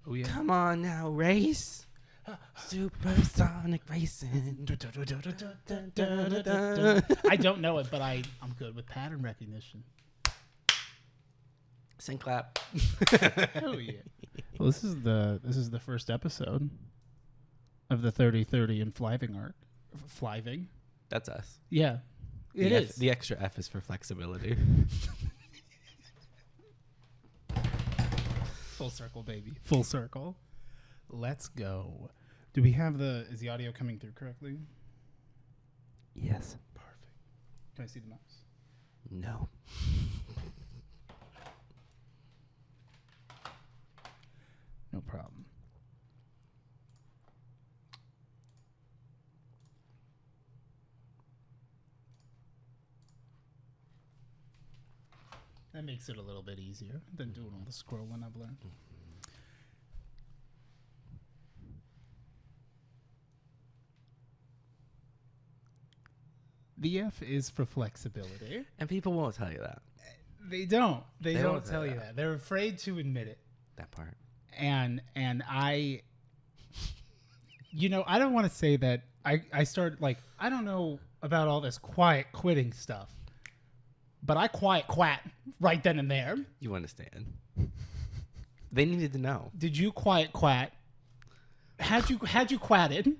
Oh, yeah. Come on now, race. Supersonic racing. I don't know it, but I'm good with pattern recognition. Sing clap. Hell yeah. Well, this is the first episode of the 30-30 and Fliving arc. Fliving? That's us. Yeah. It is. The extra F is for flexibility. Full circle, baby. Full circle. Let's go. Do we have is the audio coming through correctly? Yes. Perfect. Can I see the mouse? No. No problem. That makes it a little bit easier than doing all the scrolling I've learned. The F is for flexibility. And people won't tell you that. They don't. They don't won't tell you that. They're afraid to admit it. That part. And I, I don't want to say that I started, like, I don't know about all this quiet quitting stuff, but I quiet quat right then and there. You understand. They needed to know. Did you quiet quat? Had you quatted?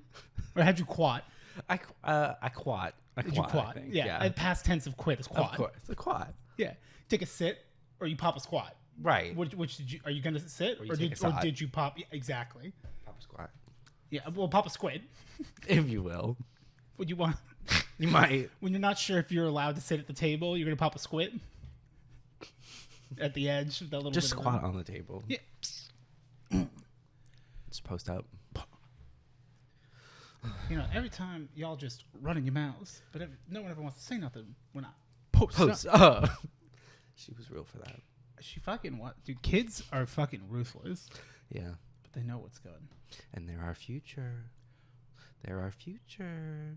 Or had you quat? I quat. Did you quat? Yeah. Past tense of quit is quat. Of course. A quat. Yeah. Take a sit or you pop a squat. Right. Which did you? Are you gonna sit or did you pop? Yeah, exactly. Pop a squat. Yeah. Well, pop a squid. If you will. Would you want? You might. When you're not sure if you're allowed to sit at the table, you're gonna pop a squid at the edge of that little. Just bit squat on the table. Yeah. Just post up. Every time y'all just running your mouths, but no one ever wants to say nothing when I post up. She was real for that. She fucking what? Dude, kids are fucking ruthless. Yeah. But they know what's good. And they're our future. They're our future.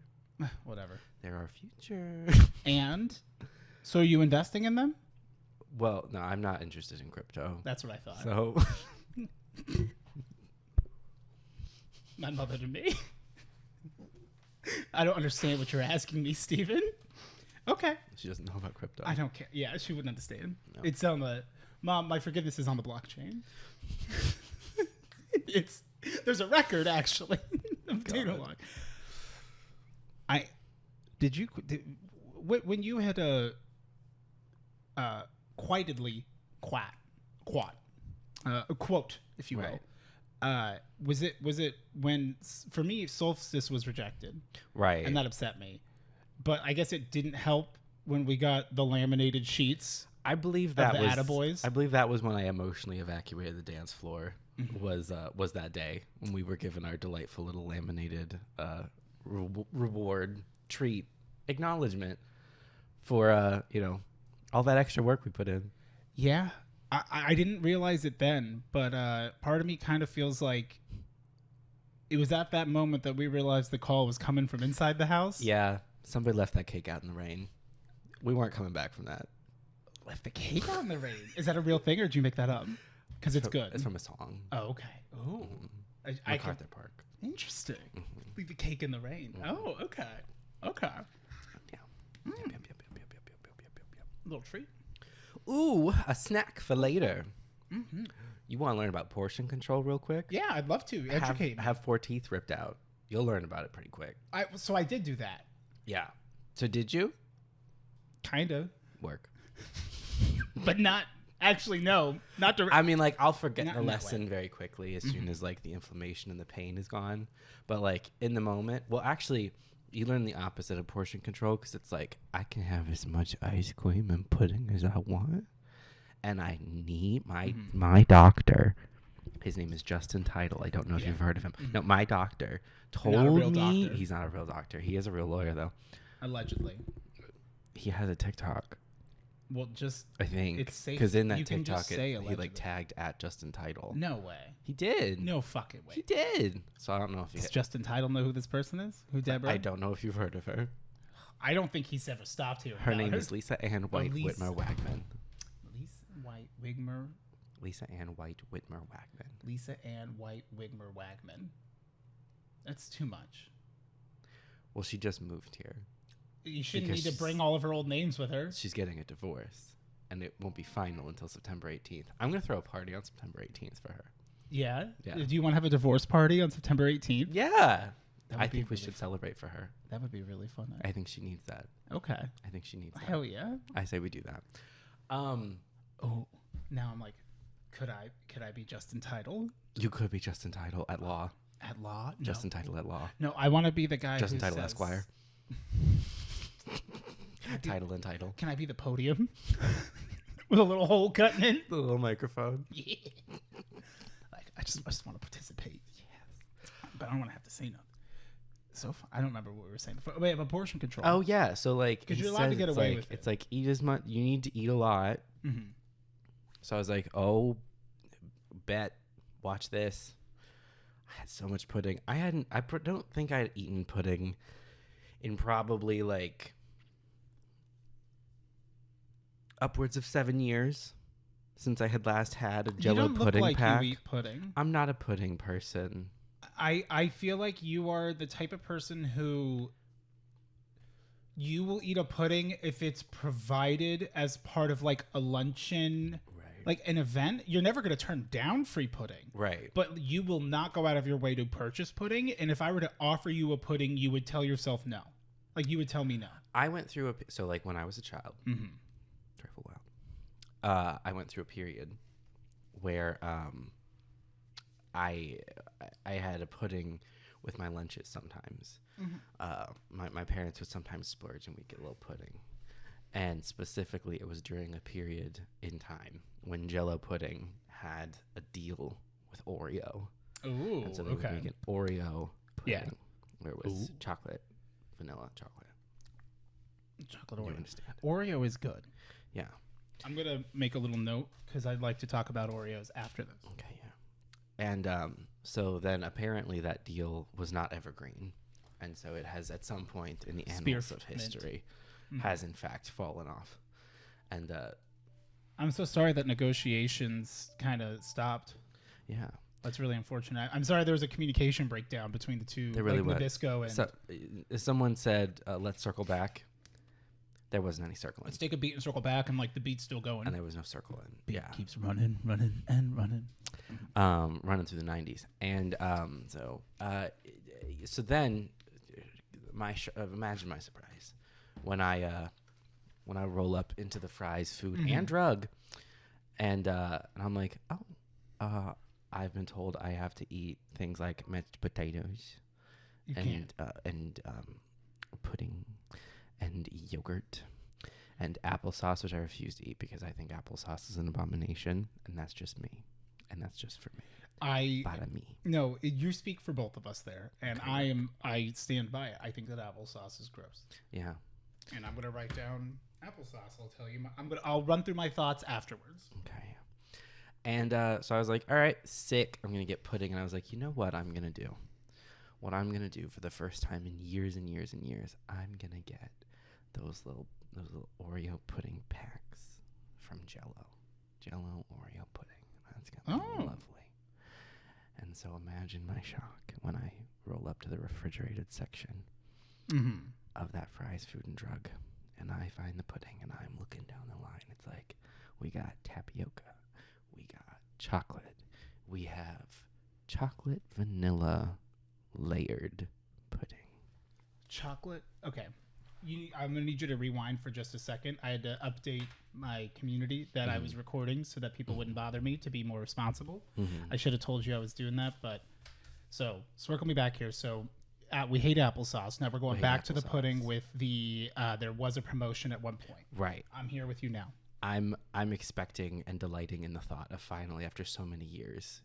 Whatever. They're our future. And so are you investing in them? Well, no, I'm not interested in crypto. That's what I thought. So not mother to me. I don't understand what you're asking me, Steven. Okay. She doesn't know about crypto. I don't care. Yeah, she wouldn't understand. No. It's on the Mom, my forgiveness is on the blockchain. There's a record actually of data log. When you had a quietedly quat a quote, if you will. Right. Was it when, for me, Solstice was rejected, right, and that upset me, but I guess it didn't help when we got the laminated sheets. I believe that was the Attaboys. I believe that was when I emotionally evacuated the dance floor. Mm-hmm. Was that day when we were given our delightful little laminated reward treat acknowledgement for all that extra work we put in. Yeah. I didn't realize it then, but part of me kind of feels like it was at that moment that we realized the call was coming from inside the house. Yeah, somebody left that cake out in the rain. We weren't coming back from that. Left the cake out in the rain? Is that a real thing, or did you make that up? Because it's good. It's from a song. Oh, okay. Oh, MacArthur Park. Interesting. Mm-hmm. Leave the cake in the rain. Mm-hmm. Oh, okay. Okay. Yeah. Mm. Yep. Little treat. Ooh, a snack for later. Mm-hmm. You want to learn about portion control real quick? Yeah, I'd love to. Educate me. Have 4 teeth ripped out. You'll learn about it pretty quick. So I did do that. Yeah. So did you? Kind of. Work. But not actually, no. Not direct. I mean, like, I'll forget Not the in that lesson way. very quickly as soon as, like, the inflammation and the pain is gone. But, like, in the moment, well, actually, you learn the opposite of portion control because it's like, I can have as much ice cream and pudding as I want. And I need my doctor. His name is Justin Title. I don't know if you've heard of him. No, my doctor told me doctor. He's not a real doctor. He is a real lawyer, though. Allegedly. He has a TikTok. Well, just I think it's safe because in that you can TikTok, just say he like tagged at Justin Title. No way. He did. No fucking way. He did. So I don't know if Does Justin Title know who this person is? Who Deborah? I don't know if you've heard of her. I don't think he's ever stopped here. Her name is Lisa Ann White Lisa. Whitmer Wagman. Lisa White Wigmer Lisa Ann White Whitmer Wagman. Lisa Ann White Wigmer Wagman. That's too much. Well, she just moved here. You shouldn't Because need to bring all of her old names with her. She's getting a divorce, and it won't be final until September 18th. I'm going to throw a party on September 18th for her. Yeah? Yeah. Do you want to have a divorce party on September 18th? Yeah. That I would be think we really should fun. celebrate for her. That would be really fun. I think she needs that. Okay. I think she needs that. Hell yeah. I say we do that. Oh, now I'm like, could I be just entitled You could be just entitled at law. at law? No. Just entitled at law. No, I want to be the guy Just who entitled says, Esquire. Title and title. Can I be the podium with a little hole cutting in? The little microphone. Yeah. Like I just want to participate. Yes. But I don't want to have to say nothing. So I don't remember what we were saying before. Wait, about portion control. Oh yeah, so like 'Cause he you're allowed to says get it's away like, with it. It's like eat as much. You need to eat a lot. Mm-hmm. So I was like, oh, bet, watch this. I had so much pudding. I don't think I had eaten pudding in probably like upwards of 7 years since I had last had a Jello you don't pudding look like pack. you eat pudding. I'm not a pudding person. I feel like you are the type of person who you will eat a pudding if it's provided as part of like a luncheon, Right. like an event. You're never going to turn down free pudding. Right. But you will not go out of your way to purchase pudding. And if I were to offer you a pudding, you would tell yourself no. Like you would tell me no. I went through so like when I was a child, Mm-hmm. careful loud. I went through a period where I had a pudding with my lunches sometimes. Mm-hmm. My parents would sometimes splurge and we'd get a little pudding. And specifically, it was during a period in time when Jello pudding had a deal with Oreo. Ooh, And so they would make an Oreo pudding Yeah. where it was Ooh. chocolate, vanilla chocolate. Chocolate You Oreo. understand? Oreo is good. Yeah. I'm going to make a little note because I'd like to talk about Oreos after this. Okay, yeah. And so then apparently that deal was not evergreen. And so it has at some point in the annals of Spearmint. history Mhm. has in fact fallen off. And I'm so sorry that negotiations kind of stopped. yeah. That's really unfortunate. I'm sorry there was a communication breakdown between the two. There really like was. Nabisco and So someone said, let's circle back. There wasn't any circling. let's take a beat and circle back, and like the beat's still going. And there was no circling. Beat Yeah. keeps running and running. Running through the 90s. And so then imagine my surprise when I roll up into the fries food Mhm. and drug and I'm like, I've been told I have to eat things like mashed potatoes You and can't. pudding and yogurt and applesauce, which I refuse to eat because I think applesauce is an abomination, and that's just me, and that's just for me. Para me. No, you speak for both of us there, and Okay. I stand by it. I think that applesauce is gross, Yeah. and I'm gonna write down applesauce. I'll tell you. I'll run through my thoughts afterwards. Okay. And so I was like, all right, sick. I'm going to get pudding. And I was like, you know what I'm going to do? What I'm going to do for the first time in years and years and years, I'm going to get those little Oreo pudding packs from Jello. Jello Oreo pudding. That's going to be lovely. And so imagine my shock when I roll up to the refrigerated section Mm-hmm. of that fries food and drug. And I find the pudding and I'm looking down the line. It's like, we got tapioca. We got chocolate. We have chocolate vanilla layered pudding. Chocolate. Okay. I'm gonna need you to rewind for just a second. I had to update my community that I was recording so that people wouldn't bother me to be more responsible. I should have told you I was doing that, but so circle me back here. So we hate applesauce. Now we're going back to the pudding with the. There was a promotion at one point. Right. I'm here with you now. I'm expecting and delighting in the thought of finally, after so many years,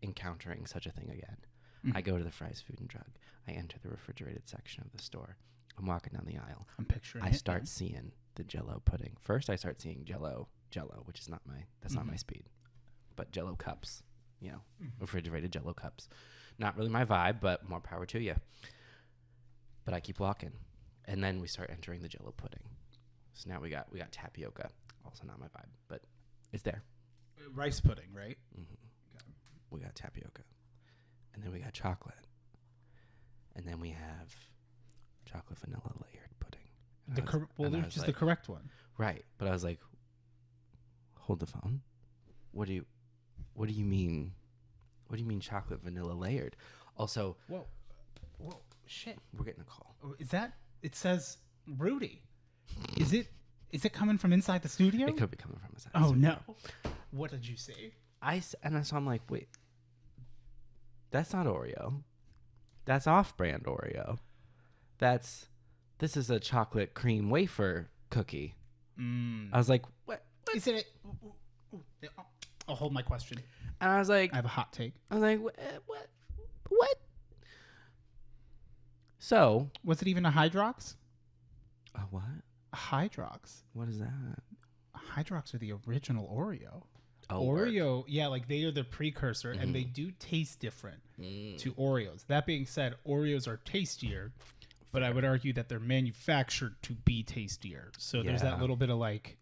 encountering such a thing again. I go to the fries food and drug. I enter the refrigerated section of the store. I'm walking down the aisle. I'm picturing. I start seeing the Jello pudding. First, I start seeing Jello, which is not not my speed, but Jello cups, refrigerated Jello cups. Not really my vibe, but more power to you. But I keep walking, and then we start entering the Jello pudding. So now we got tapioca, also not my vibe, but it's there. Rice pudding, right? We got tapioca. And then we got chocolate. And then we have chocolate vanilla layered pudding. Which is the correct one. Right. But I was like, hold the phone. What do you mean? What do you mean chocolate vanilla layered? Also, whoa, shit. We're getting a call. It says Rudy. Is it coming from inside the studio? It could be coming from inside. Oh no. What did you say? So I'm like, wait. That's not Oreo. That's off-brand Oreo. This is a chocolate cream wafer cookie. I was like, what? Is it? I'll hold my question. And I was like, I have a hot take. I was like, what? So, was it even a Hydrox? A what? A Hydrox. What is that? Hydrox are the original Oreo. Oh, Oreo, yeah, like they are the precursor, and they do taste different to Oreos. That being said, Oreos are tastier, but I would argue that they're manufactured to be tastier. So there's that little bit of like...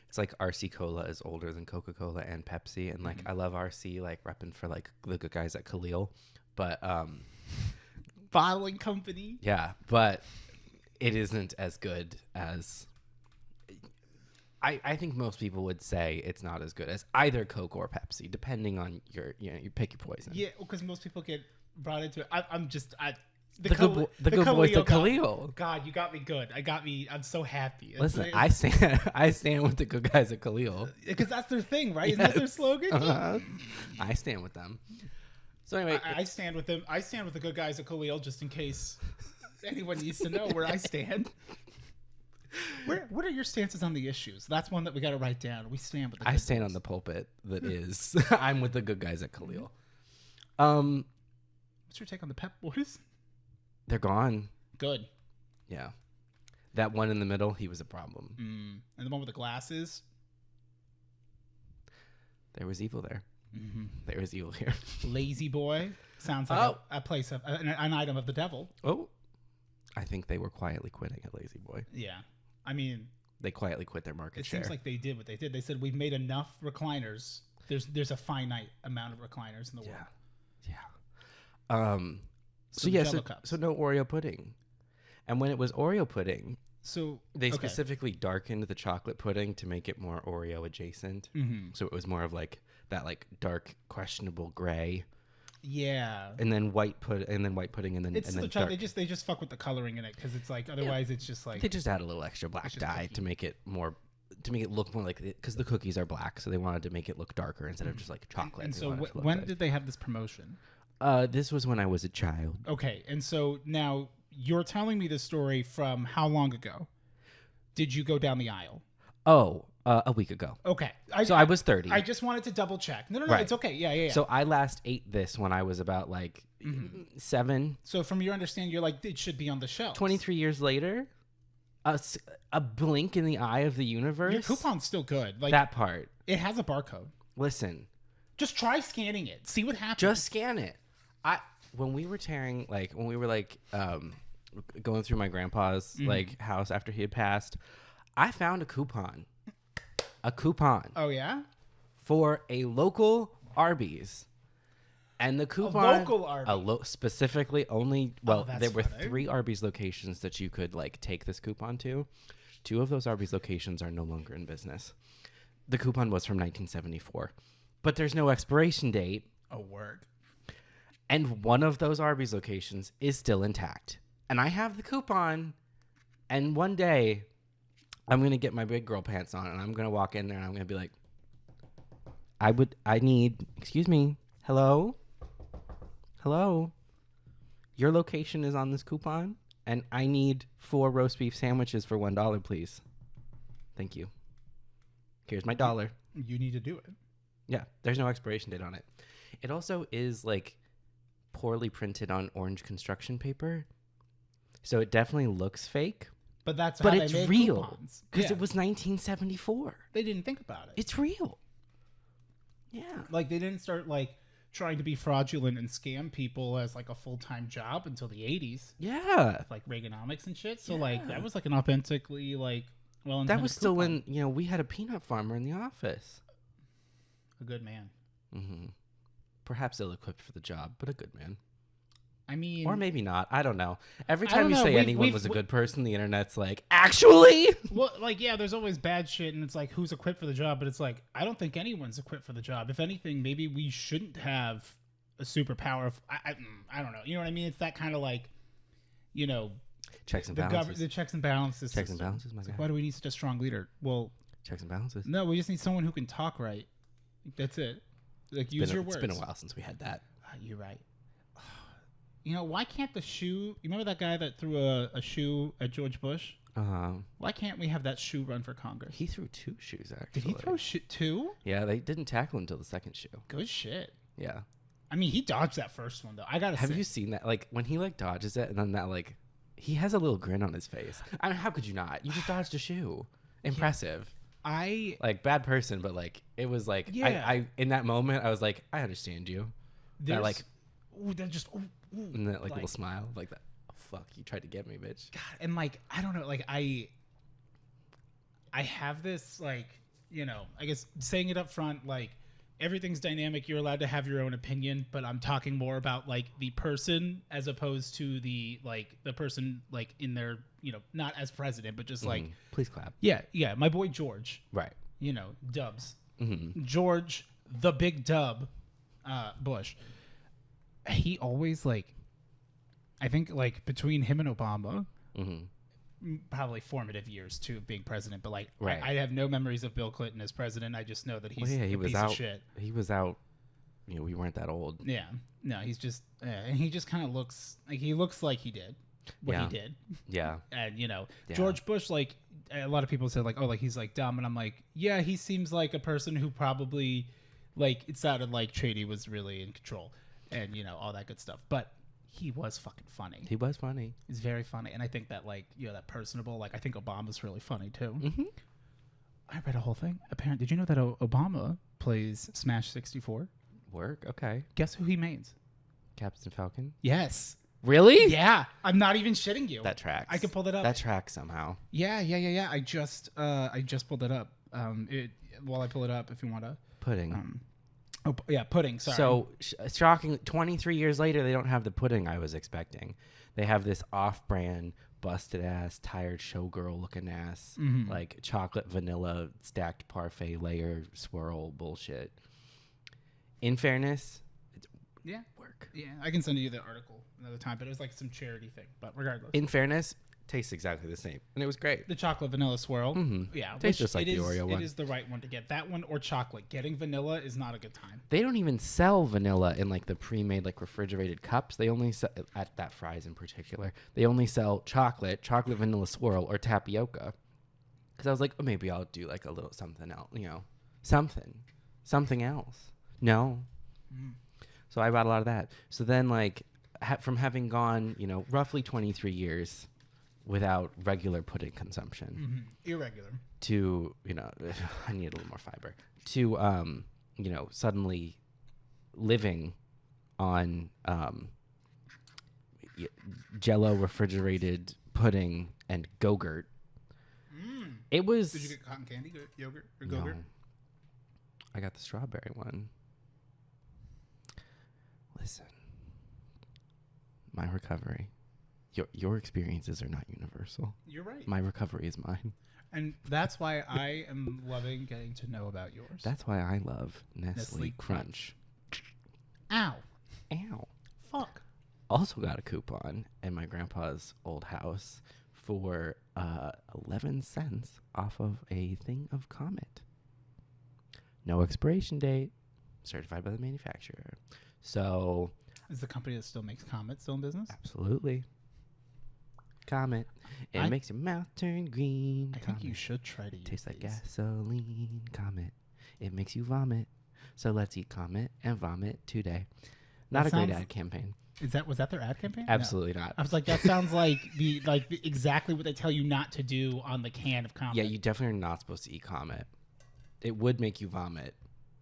It's like RC Cola is older than Coca-Cola and Pepsi, and like I love RC, like repping for like the good guys at Khalil, but bottling company. Yeah, but it isn't as good as... I think most people would say it's not as good as either Coke or Pepsi, depending on you pick your poison. Yeah, because most people get brought into it. The good boys, the Khalil. God, you got me good. I'm so happy. Listen, I stand with the good guys at Khalil. Because that's their thing, right? Isn't that their slogan? I stand with them. So anyway, I stand with them. I stand with the good guys at Khalil just in case anyone needs to know where I stand. What are your stances on the issues? That's one that we got to write down. We stand with the good I stand boys. on the pulpit that is. I'm with the good guys at Khalil. What's your take on the Pep Boys? They're gone. Good. Yeah. That one in the middle, he was a problem. And the one with the glasses? There was evil there. There was evil here. Lazy Boy. Sounds like a place of an item of the devil. Oh. I think they were quietly quitting at Lazy Boy. Yeah. I mean, they quietly quit their market share. It seems like they did what they did. They said, we've made enough recliners. There's a finite amount of recliners in the world. Yeah. So no Oreo pudding. And when it was Oreo pudding, so they specifically darkened the chocolate pudding to make it more Oreo adjacent. So it was more of like that like dark questionable gray. Yeah. And then white pudding and then it's and then dark. They just fuck with the coloring in it because it's like otherwise it's just like they just add a little extra black dye to make it look more like because the cookies are black, so they wanted to make it look darker instead of just like chocolate. And so when did they have this promotion? This was when I was a child. Okay, and so now you're telling me this story from how long ago? Did you go down the aisle? A week ago. Okay. I was 30. I just wanted to double check. No, right. It's okay. Yeah. So I last ate this when I was about like 7. So from your understanding, you're like, it should be on the shelf. 23 years later, a blink in the eye of the universe. Your coupon's still good. Like that part. It has a barcode. Listen. Just try scanning it. See what happens. Just scan it. When we were going through my grandpa's like house after he had passed, I found a coupon. Oh yeah? For a local Arby's. And the coupon a local Arby's. Specifically only there were funny. 3 Arby's locations that you could like take this coupon to. 2 of those Arby's locations are no longer in business. The coupon was from 1974. But there's no expiration date. Oh, word. And one of those Arby's locations is still intact. And I have the coupon. And one day, I'm going to get my big girl pants on. And I'm going to walk in there and I'm going to be like, excuse me. Hello? Your location is on this coupon. And I need 4 roast beef sandwiches for $1, please. Thank you. Here's my $1. You need to do it. Yeah, there's no expiration date on it. It also is like poorly printed on orange construction paper. So it definitely looks fake. But that's how it's they made real. Because it was 1974. They didn't think about it. It's real. Yeah. Like they didn't start like trying to be fraudulent and scam people as like a full-time job until the 80s. Yeah. With, like Reaganomics and shit. So like that was like an authentically like that was still when, we had a peanut farmer in the office. A good man. Mm-hmm. Perhaps ill-equipped for the job, but a good man. I mean, or maybe not. I don't know. Every I time don't you know. say anyone was a good person, the internet's like, actually. Well, like, yeah, there's always bad shit, and it's like, who's equipped for the job? But it's like, I don't think anyone's equipped for the job. If anything, maybe we shouldn't have a superpower. I don't know. You know what I mean? It's that kind of like, you know, checks and balances. The checks and balances. Checks and balances, my guy. God. Why do we need such a strong leader? Well, checks and balances. No, we just need someone who can talk right. That's it. Like, use your words. It's been a while since we had that. You're right. You know, why can't the shoe... You remember that guy that threw a shoe at George Bush? Why can't we have that shoe run for Congress? He threw 2 shoes, actually. Did he throw 2? Yeah, they didn't tackle him until the second shoe. Good shit. Yeah. I mean, he dodged that first one, though. I gotta say. Have you seen that? Like, when he, like, dodges it, and then that, like... He has a little grin on his face. I mean, how could you not? You just dodged a shoe. Impressive. Yeah. Like, bad person, but, like, it was, like... Yeah. I in that moment, I was like, I understand you. That, like... Ooh, that just... Ooh. And that like little smile, like that. Oh, fuck, you tried to get me, bitch. God, and like I don't know, like I have this like, you know, I guess saying it up front, like everything's dynamic. You're allowed to have your own opinion, but I'm talking more about like the person as opposed to the person like in their, you know, not as president, but just like please clap. Yeah, my boy George. Right. You know, Dubs. Mm-hmm. George, the big dub, Bush. He always like, I think like between him and Obama, probably formative years too of being president. But like, right. I have no memories of Bill Clinton as president. I just know that he's he was piece out. Of shit. He was out. You know, we weren't that old. Yeah, no, he's just, and he just kind of looks like he did what he did. Yeah, and you know, George Bush, like a lot of people said, like, oh, like he's like dumb, and I'm like, yeah, he seems like a person who probably, like, it sounded like Cheney was really in control. And, you know, all that good stuff. But he was fucking funny. He was funny. He's very funny. And I think that, like, you know, that personable, like, I think Obama's really funny, too. Mm-hmm. I read a whole thing. Apparently, did you know that Obama plays Smash 64? Work? Okay. Guess who he mains? Captain Falcon? Yes. Really? Yeah. I'm not even shitting you. That tracks. I can pull that up. That tracks somehow. Yeah. I just pulled it up. While I pull it up, if you want to. Pudding. Oh, yeah, pudding, sorry. So, shocking, 23 years later, they don't have the pudding I was expecting. They have this off-brand, busted-ass, tired showgirl-looking ass, like, chocolate, vanilla, stacked parfait layer swirl bullshit. In fairness, it's work. Yeah, I can send you the article another time, but it was like some charity thing. But regardless. In fairness, tastes exactly the same. And it was great. The chocolate vanilla swirl. Yeah. Tastes just like the Oreo one. It is the right one to get. That one or chocolate. Getting vanilla is not a good time. They don't even sell vanilla in like the pre-made like refrigerated cups. They only sell, at that Fry's in particular, they only sell chocolate vanilla swirl, or tapioca. Because I was like, oh, maybe I'll do like a little something else, you know, something else. No. So I bought a lot of that. So then like from having gone, you know, roughly 23 years without regular pudding consumption, irregular, to, you know, I need a little more fiber, to you know, suddenly living on Jell-O refrigerated pudding and Go-Gurt. It was. Did you get cotton candy yogurt or Go-Gurt? No. I got the strawberry one. Listen, my recovery. Your experiences are not universal. You're right. My recovery is mine. And that's why I am loving getting to know about yours. That's why I love Nestle Crunch. Ow. Fuck. Also got a coupon in my grandpa's old house for 11 cents off of a thing of Comet. No expiration date. Certified by the manufacturer. So... Is the company that still makes Comet still in business? Absolutely. Comet. It makes your mouth turn green. I think you should try to use Tastes like these. gasoline. Comet. It makes you vomit. So let's eat Comet and vomit today. Not a great ad campaign. Was that their ad campaign? Absolutely not. I was like, that sounds like exactly what they tell you not to do on the can of Comet. Yeah, you definitely are not supposed to eat Comet. It would make you vomit.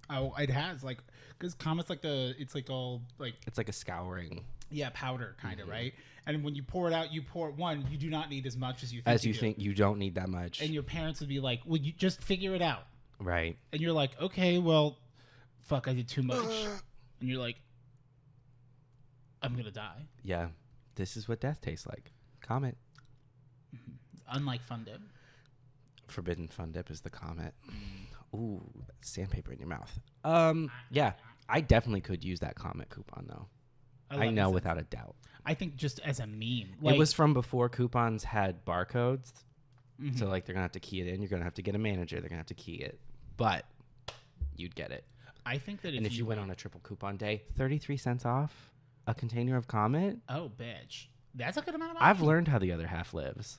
Oh, it has, like, because Comet's like it's like all like, it's like a scouring. Yeah, powder kind of, right? And when you pour it out, you do not need as much as you think. As you think, you don't need that much. And your parents would be like, well, you just figure it out. Right. And you're like, okay, well, fuck, I did too much. And you're like, I'm going to die. Yeah. This is what death tastes like. Comet. Unlike Fun Dip. Forbidden Fun Dip is the Comet. Ooh, sandpaper in your mouth. Yeah, I definitely could use that Comet coupon, though. I know without a doubt. I think just as a meme. It was from before coupons had barcodes. So, like, they're going to have to key it in. You're going to have to get a manager. They're going to have to key it. But you'd get it. I think that if you went on a triple coupon day, 33 cents off a container of Comet. Oh, bitch. That's a good amount of money. I've learned how the other half lives.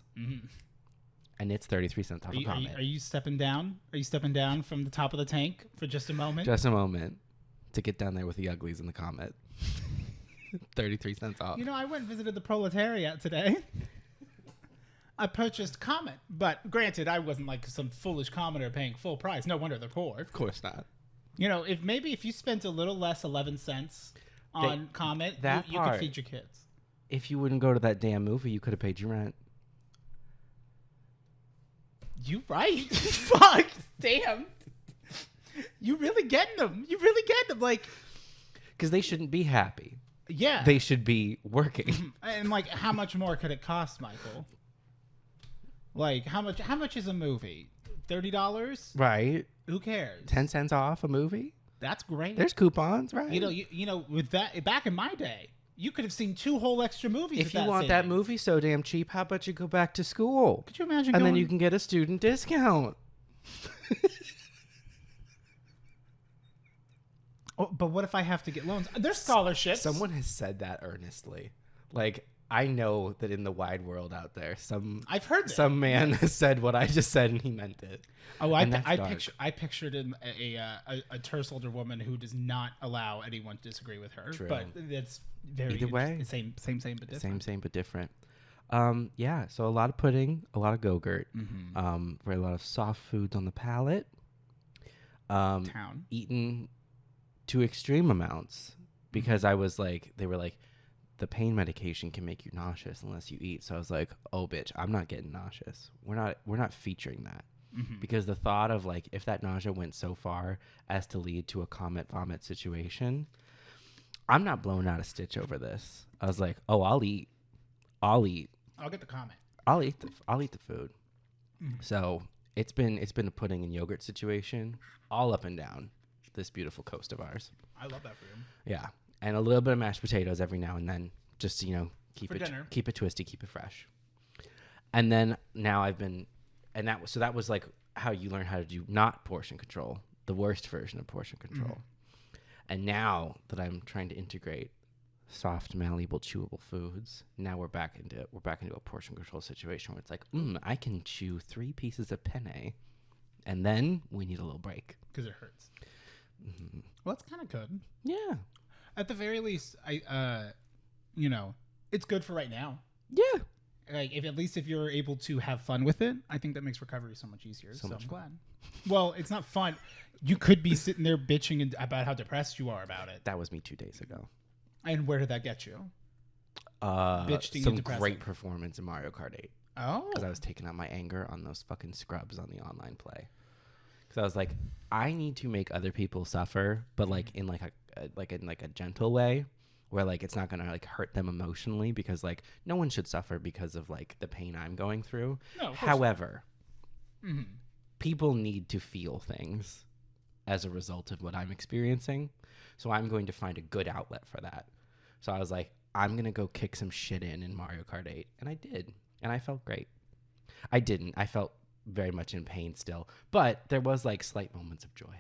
And it's 33 cents off a Comet. Are you stepping down? Are you stepping down from the top of the tank for just a moment? Just a moment to get down there with the uglies in the Comet. 33 cents off. You know, I went and visited the proletariat today. I purchased Comet, but granted, I wasn't like some foolish commoner paying full price. No wonder they're poor. Of course not. You know, if you spent a little less, 11 cents on Comet, you could feed your kids. If you wouldn't go to that damn movie, you could have paid your rent. You right. Fuck. Damn. You really getting them. Like, because they shouldn't be happy. Yeah. They should be working. And like, how much more could it cost, Michael? Like, how much is a movie? $30? Right. Who cares? 10 cents off a movie? That's great. There's coupons, right? You know, with that, back in my day, you could have seen 2 whole extra movies. If you want that movie so damn cheap, how about you go back to school? Could you imagine? And then you can get a student discount. Oh, but what if I have to get loans? There's scholarships. Someone has said that earnestly. Like, I know that in the wide world out there, I've heard that. Some man has said what I just said and he meant it. Oh, I pictured a terse older woman who does not allow anyone to disagree with her. True. But that's very either way. Same but different. Same but different. Yeah. So a lot of pudding, a lot of Go-Gurt, very a lot of soft foods on the palate. Eaten to extreme amounts because I was like, they were like, the pain medication can make you nauseous unless you eat. So I was like, oh, bitch, I'm not getting nauseous. We're not featuring that. Because the thought of like, if that nausea went so far as to lead to a Comet vomit situation, I'm not blowing out a stitch over this. I was like, oh, I'll eat. I'll get the Comet. I'll eat the food. So it's been a pudding and yogurt situation all up and down this beautiful coast of ours. I love that for you. Yeah. And a little bit of mashed potatoes every now and then, just to, keep it twisty, keep it fresh. And then now that was like how you learn how to do not portion control, the worst version of portion control. And now that I'm trying to integrate soft, malleable, chewable foods, now we're back into a portion control situation where it's like, I can chew 3 pieces of penne, and then we need a little break because it hurts. Well, that's kind of good. Yeah. At the very least, it's good for right now. Yeah. Like, if you're able to have fun with it, I think that makes recovery so much easier. So I'm glad. Well, it's not fun. You could be sitting there bitching about how depressed you are about it. That was me 2 days ago. And where did that get you? Bitching some great performance in Mario Kart 8. Oh. Because I was taking out my anger on those fucking scrubs on the online play. Because I was like, I need to make other people suffer, but like in a gentle way, where like it's not gonna like hurt them emotionally, because like no one should suffer because of like the pain I'm going through. No, however, people need to feel things as a result of what I'm experiencing, so I'm going to find a good outlet for that. So I was like, I'm gonna go kick some shit in Mario Kart 8, and I did, and I felt great. I felt very much in pain still, but there was like slight moments of joy,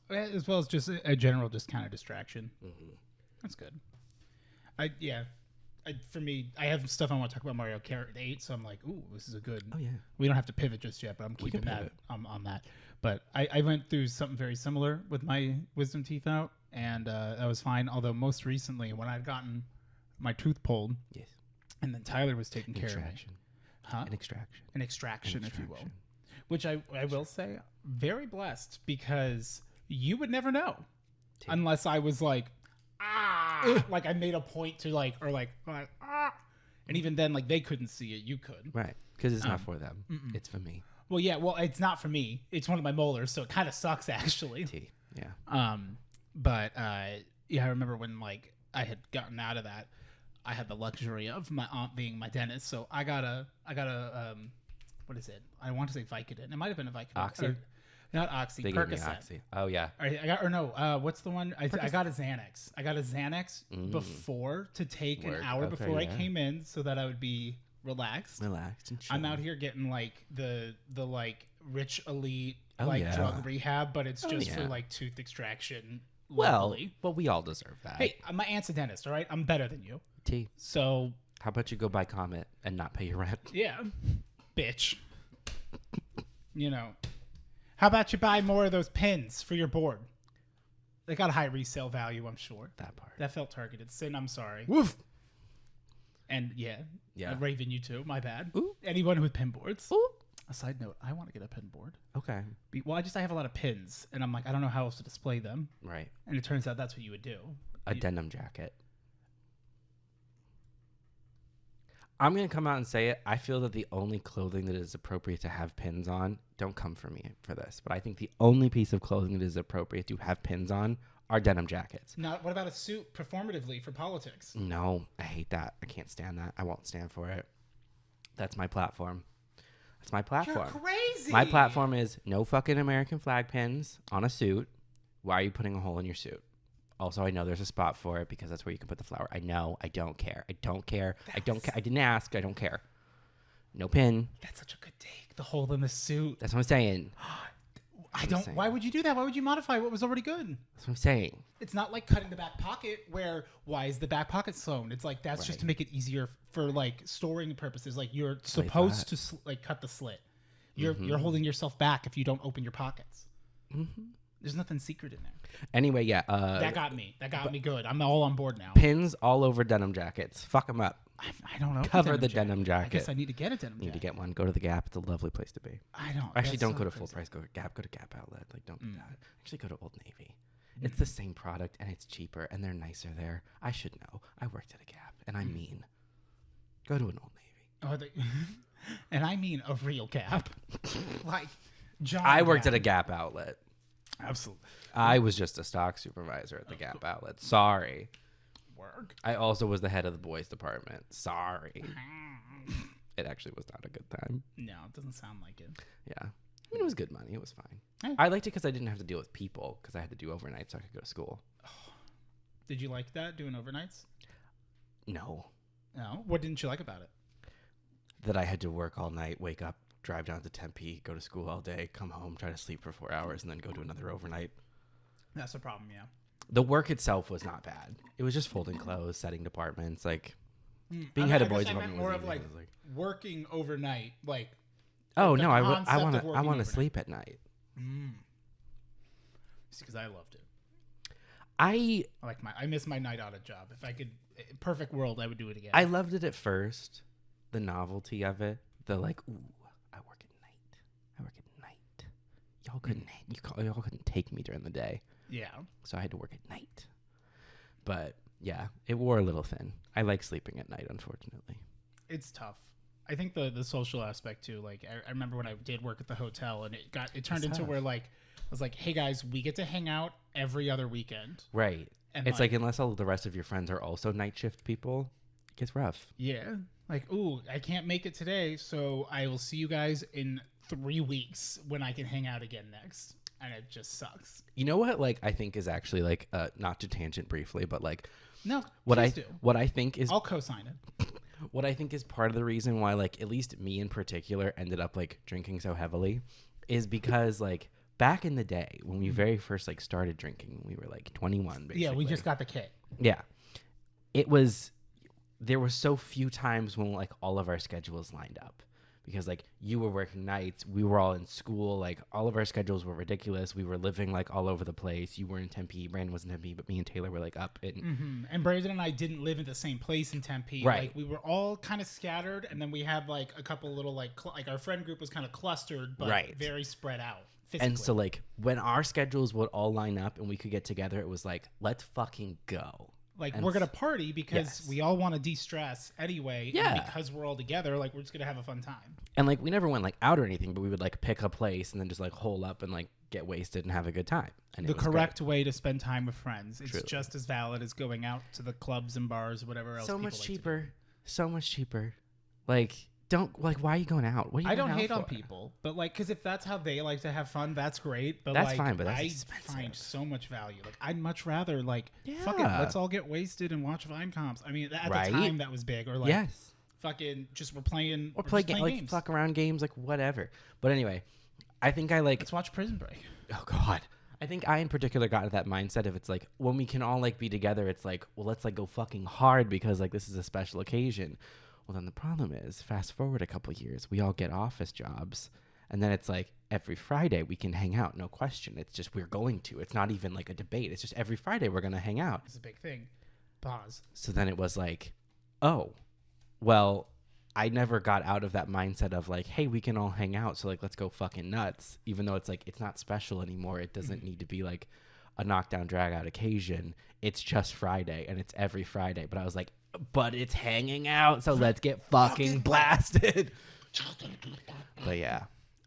as well as just a general just kind of distraction. That's good. For me, I have stuff I want to talk about Mario Kart 8, so I'm like, ooh, this is a good. Oh yeah. We don't have to pivot just yet, but I'm keeping that on that. But I went through something very similar with my wisdom teeth out, and that was fine. Although most recently, when I'd gotten my tooth pulled, yes, and then Tyler was taking care of me. An extraction, if you will. Which I will say, very blessed, because you would never know unless I was like, like I made a point to and even then, like, they couldn't see it. You could. Right. Because it's not for them. It's for me. Well, yeah. Well, it's not for me. It's one of my molars, so it kind of sucks, actually. Yeah. But yeah, I remember when like I had gotten out of that, I had the luxury of my aunt being my dentist, so I got a what is it? I want to say Vicodin. It might have been a Vicodin. Oxy? Or, not Oxy. They gave me Percocet. Oxy. Oh yeah. What's the one? I got a Xanax. I got a Xanax before to take an hour before I came in, so that I would be relaxed. Relaxed and chill. I'm out here getting like the like rich elite drug rehab, but it's just for like tooth extraction. Locally. Well, we all deserve that. Hey, my aunt's a dentist. All right, I'm better than you. So how about you go buy Comet and not pay your rent? Yeah, bitch. You know, how about you buy more of those pins for your board? They got a high resale value, I'm sure. That part. That felt targeted. Sin, I'm sorry. Woof. And yeah. Raven, you too. My bad. Ooh. Anyone with pin boards. Ooh. A side note, I want to get a pin board. Okay. Well, I have a lot of pins, and I'm like, I don't know how else to display them. Right. And it turns out that's what you would do. A denim jacket. I'm going to come out and say it. I feel that the only clothing that is appropriate to have pins on, don't come for me for this, but I think the only piece of clothing that is appropriate to have pins on are denim jackets. Now, what about a suit performatively for politics? No, I hate that. I can't stand that. I won't stand for it. That's my platform. That's my platform. You're crazy. My platform is no fucking American flag pins on a suit. Why are you putting a hole in your suit? Also, I know there's a spot for it because that's where you can put the flower. I know. I don't care. I don't care. I don't care. I didn't ask. I don't care. No pin. That's such a good take. The hole in the suit. That's what I'm saying. Why would you do that? Why would you modify what was already good? That's what I'm saying. It's not like cutting the back pocket where why is the back pocket sewn? It's like that's just to make it easier for like storing purposes. Like you're supposed to like cut the slit. You're holding yourself back if you don't open your pockets. Mm-hmm. There's nothing secret in there. Anyway, yeah. That got me. That got me good. I'm all on board now. Pins all over denim jackets. Fuck them up. I don't know. Cover the denim jacket. I guess I need to get a denim jacket. You need to get one. Go to the Gap. It's a lovely place to be. I don't. Actually, don't go to full price. Go to Gap. Go to Gap Outlet. Like, don't do that. Actually, go to Old Navy. It's the same product, and it's cheaper, and they're nicer there. I should know. I worked at a Gap, and I mean, go to an Old Navy. And I mean a real Gap. Like, John I worked Gap. at a Gap Outlet. Absolutely. I was just a stock supervisor at the Gap Outlet. Sorry. Work. I also was the head of the boys department. Sorry. It actually was not a good time. No, it doesn't sound like it. Yeah. I mean, it was good money. It was fine. Hey. I liked it because I didn't have to deal with people because I had to do overnight so I could go to school. Did you like that, doing overnights? No. No? What didn't you like about it? That I had to work all night, wake up, drive down to Tempe, go to school all day, come home, try to sleep for 4 hours, and then go to another overnight. That's the problem, yeah. The work itself was not bad. It was just folding clothes, setting departments, like being head of boys department more was of like working overnight, like. Oh the no, I want concept to sleep at night. It's because I loved it. I miss my night audit job. If I could, perfect world, I would do it again. I loved it at first, the novelty of it, the like, ooh, I work at night. Y'all couldn't take me during the day. Yeah. So I had to work at night. But yeah, it wore a little thin. I like sleeping at night, unfortunately. It's tough. I think the social aspect too. Like I remember when I did work at the hotel, and it turned into where like I was like, hey guys, we get to hang out every other weekend. Right. And it's like unless all the rest of your friends are also night shift people, it gets rough. Yeah. Like, ooh, I can't make it today, so I will see you guys in 3 weeks when I can hang out again next. And it just sucks. You know what? Like, I think is actually like, not to tangent briefly, but like, no, what I think is, I'll co-sign it. What I think is part of the reason why, like, at least me in particular ended up like drinking so heavily is because like back in the day when we very first like started drinking, we were like 21, basically. Yeah, we just got the kit. Yeah, there were so few times when like all of our schedules lined up. Because, like, you were working nights, we were all in school, like, all of our schedules were ridiculous. We were living, like, all over the place. You were in Tempe, Brandon was in Tempe, but me and Taylor were, like, up in... And Brandon and I didn't live in the same place in Tempe. Right. Like, we were all kind of scattered, and then we had, like, a couple little, like, our friend group was kind of clustered, but very spread out physically. And so, like, when our schedules would all line up and we could get together, it was like, let's fucking go. Like, And we're going to party because yes. we all want to de-stress anyway. Yeah. And because we're all together, like, we're just going to have a fun time. And, like, we never went, like, out or anything, but we would, like, pick a place and then just, like, hole up and, like, get wasted and have a good time. And The correct way to spend time with friends. It's Truly. just as valid as going out to the clubs and bars, whatever else. So people much like cheaper. So much cheaper. Like, why are you going out? What are you I going don't out hate on for? people, but like, because if that's how they like to have fun, that's great. But That's like, fine, but that's I expensive. find so much value. Like, I'd much rather like, fuck it, let's all get wasted and watch Vine comps. I mean, at the time that was big. Or like, Yes. fucking just we're playing Or we're play just playing like games. fuck around games, like whatever. But anyway, I think I like. Let's watch Prison Break. Oh God. I think I in particular got into that mindset of it's like when we can all like be together, it's like, well, let's like go fucking hard because like this is a special occasion. Well, then the problem is, fast forward a couple years, we all get office jobs, and then it's like every Friday we can hang out, no question. It's just we're going to. It's not even like a debate. It's just every Friday we're gonna hang out. It's a big thing. Pause. So then it was like, oh, well, I never got out of that mindset of like, hey, we can all hang out, so like let's go fucking nuts. Even though it's like it's not special anymore. It doesn't need to be like a knockdown drag out occasion. It's just Friday and it's every Friday. But I was like, but it's hanging out, so let's get fucking blasted. But yeah.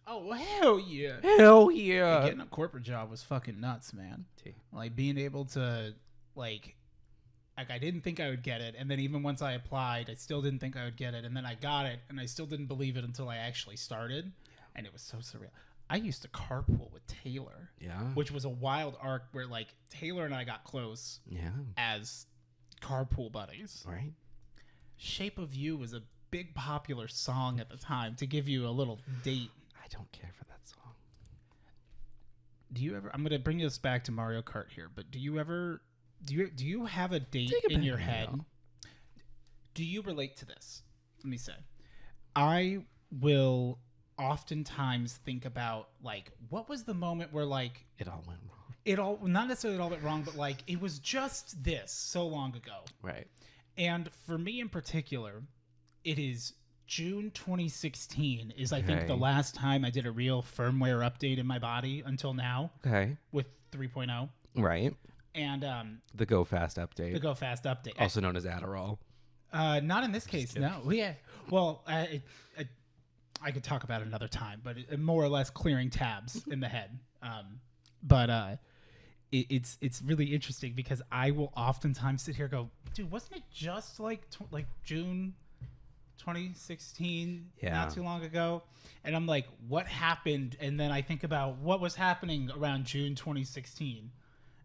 Oh hell yeah! Hell yeah. Getting a corporate job was fucking nuts, man. Like being able to like I didn't think I would get it, and then even once I applied, I still didn't think I would get it, and then I got it, and I still didn't believe it until I actually started, and it was so surreal. I used to carpool with Taylor, which was a wild arc where like Taylor and I got close, as carpool buddies. Right. Shape of You was a big popular song at the time. To give you a little date, I don't care for that song. do you ever? I'm gonna bring this back to Mario Kart here, but do you ever? Do you have a date in your head? Do you relate to this? Let me say, I will oftentimes think about like, what was the moment where like it all went wrong? It all, not necessarily it all went wrong, but like it was just this so long ago. Right. And for me in particular, it is June 2016 is I think the last time I did a real firmware update in my body until now. Okay. With 3.0. Right. And the Go Fast update. The Go Fast update. Also known as Adderall. Not in this case, no. Yeah. Well, I could talk about it another time, but more or less clearing tabs in the head. But it's really interesting because I will oftentimes sit here and go, dude, wasn't it just like June 2016 not too long ago? And I'm like, what happened? And then I think about what was happening around June 2016.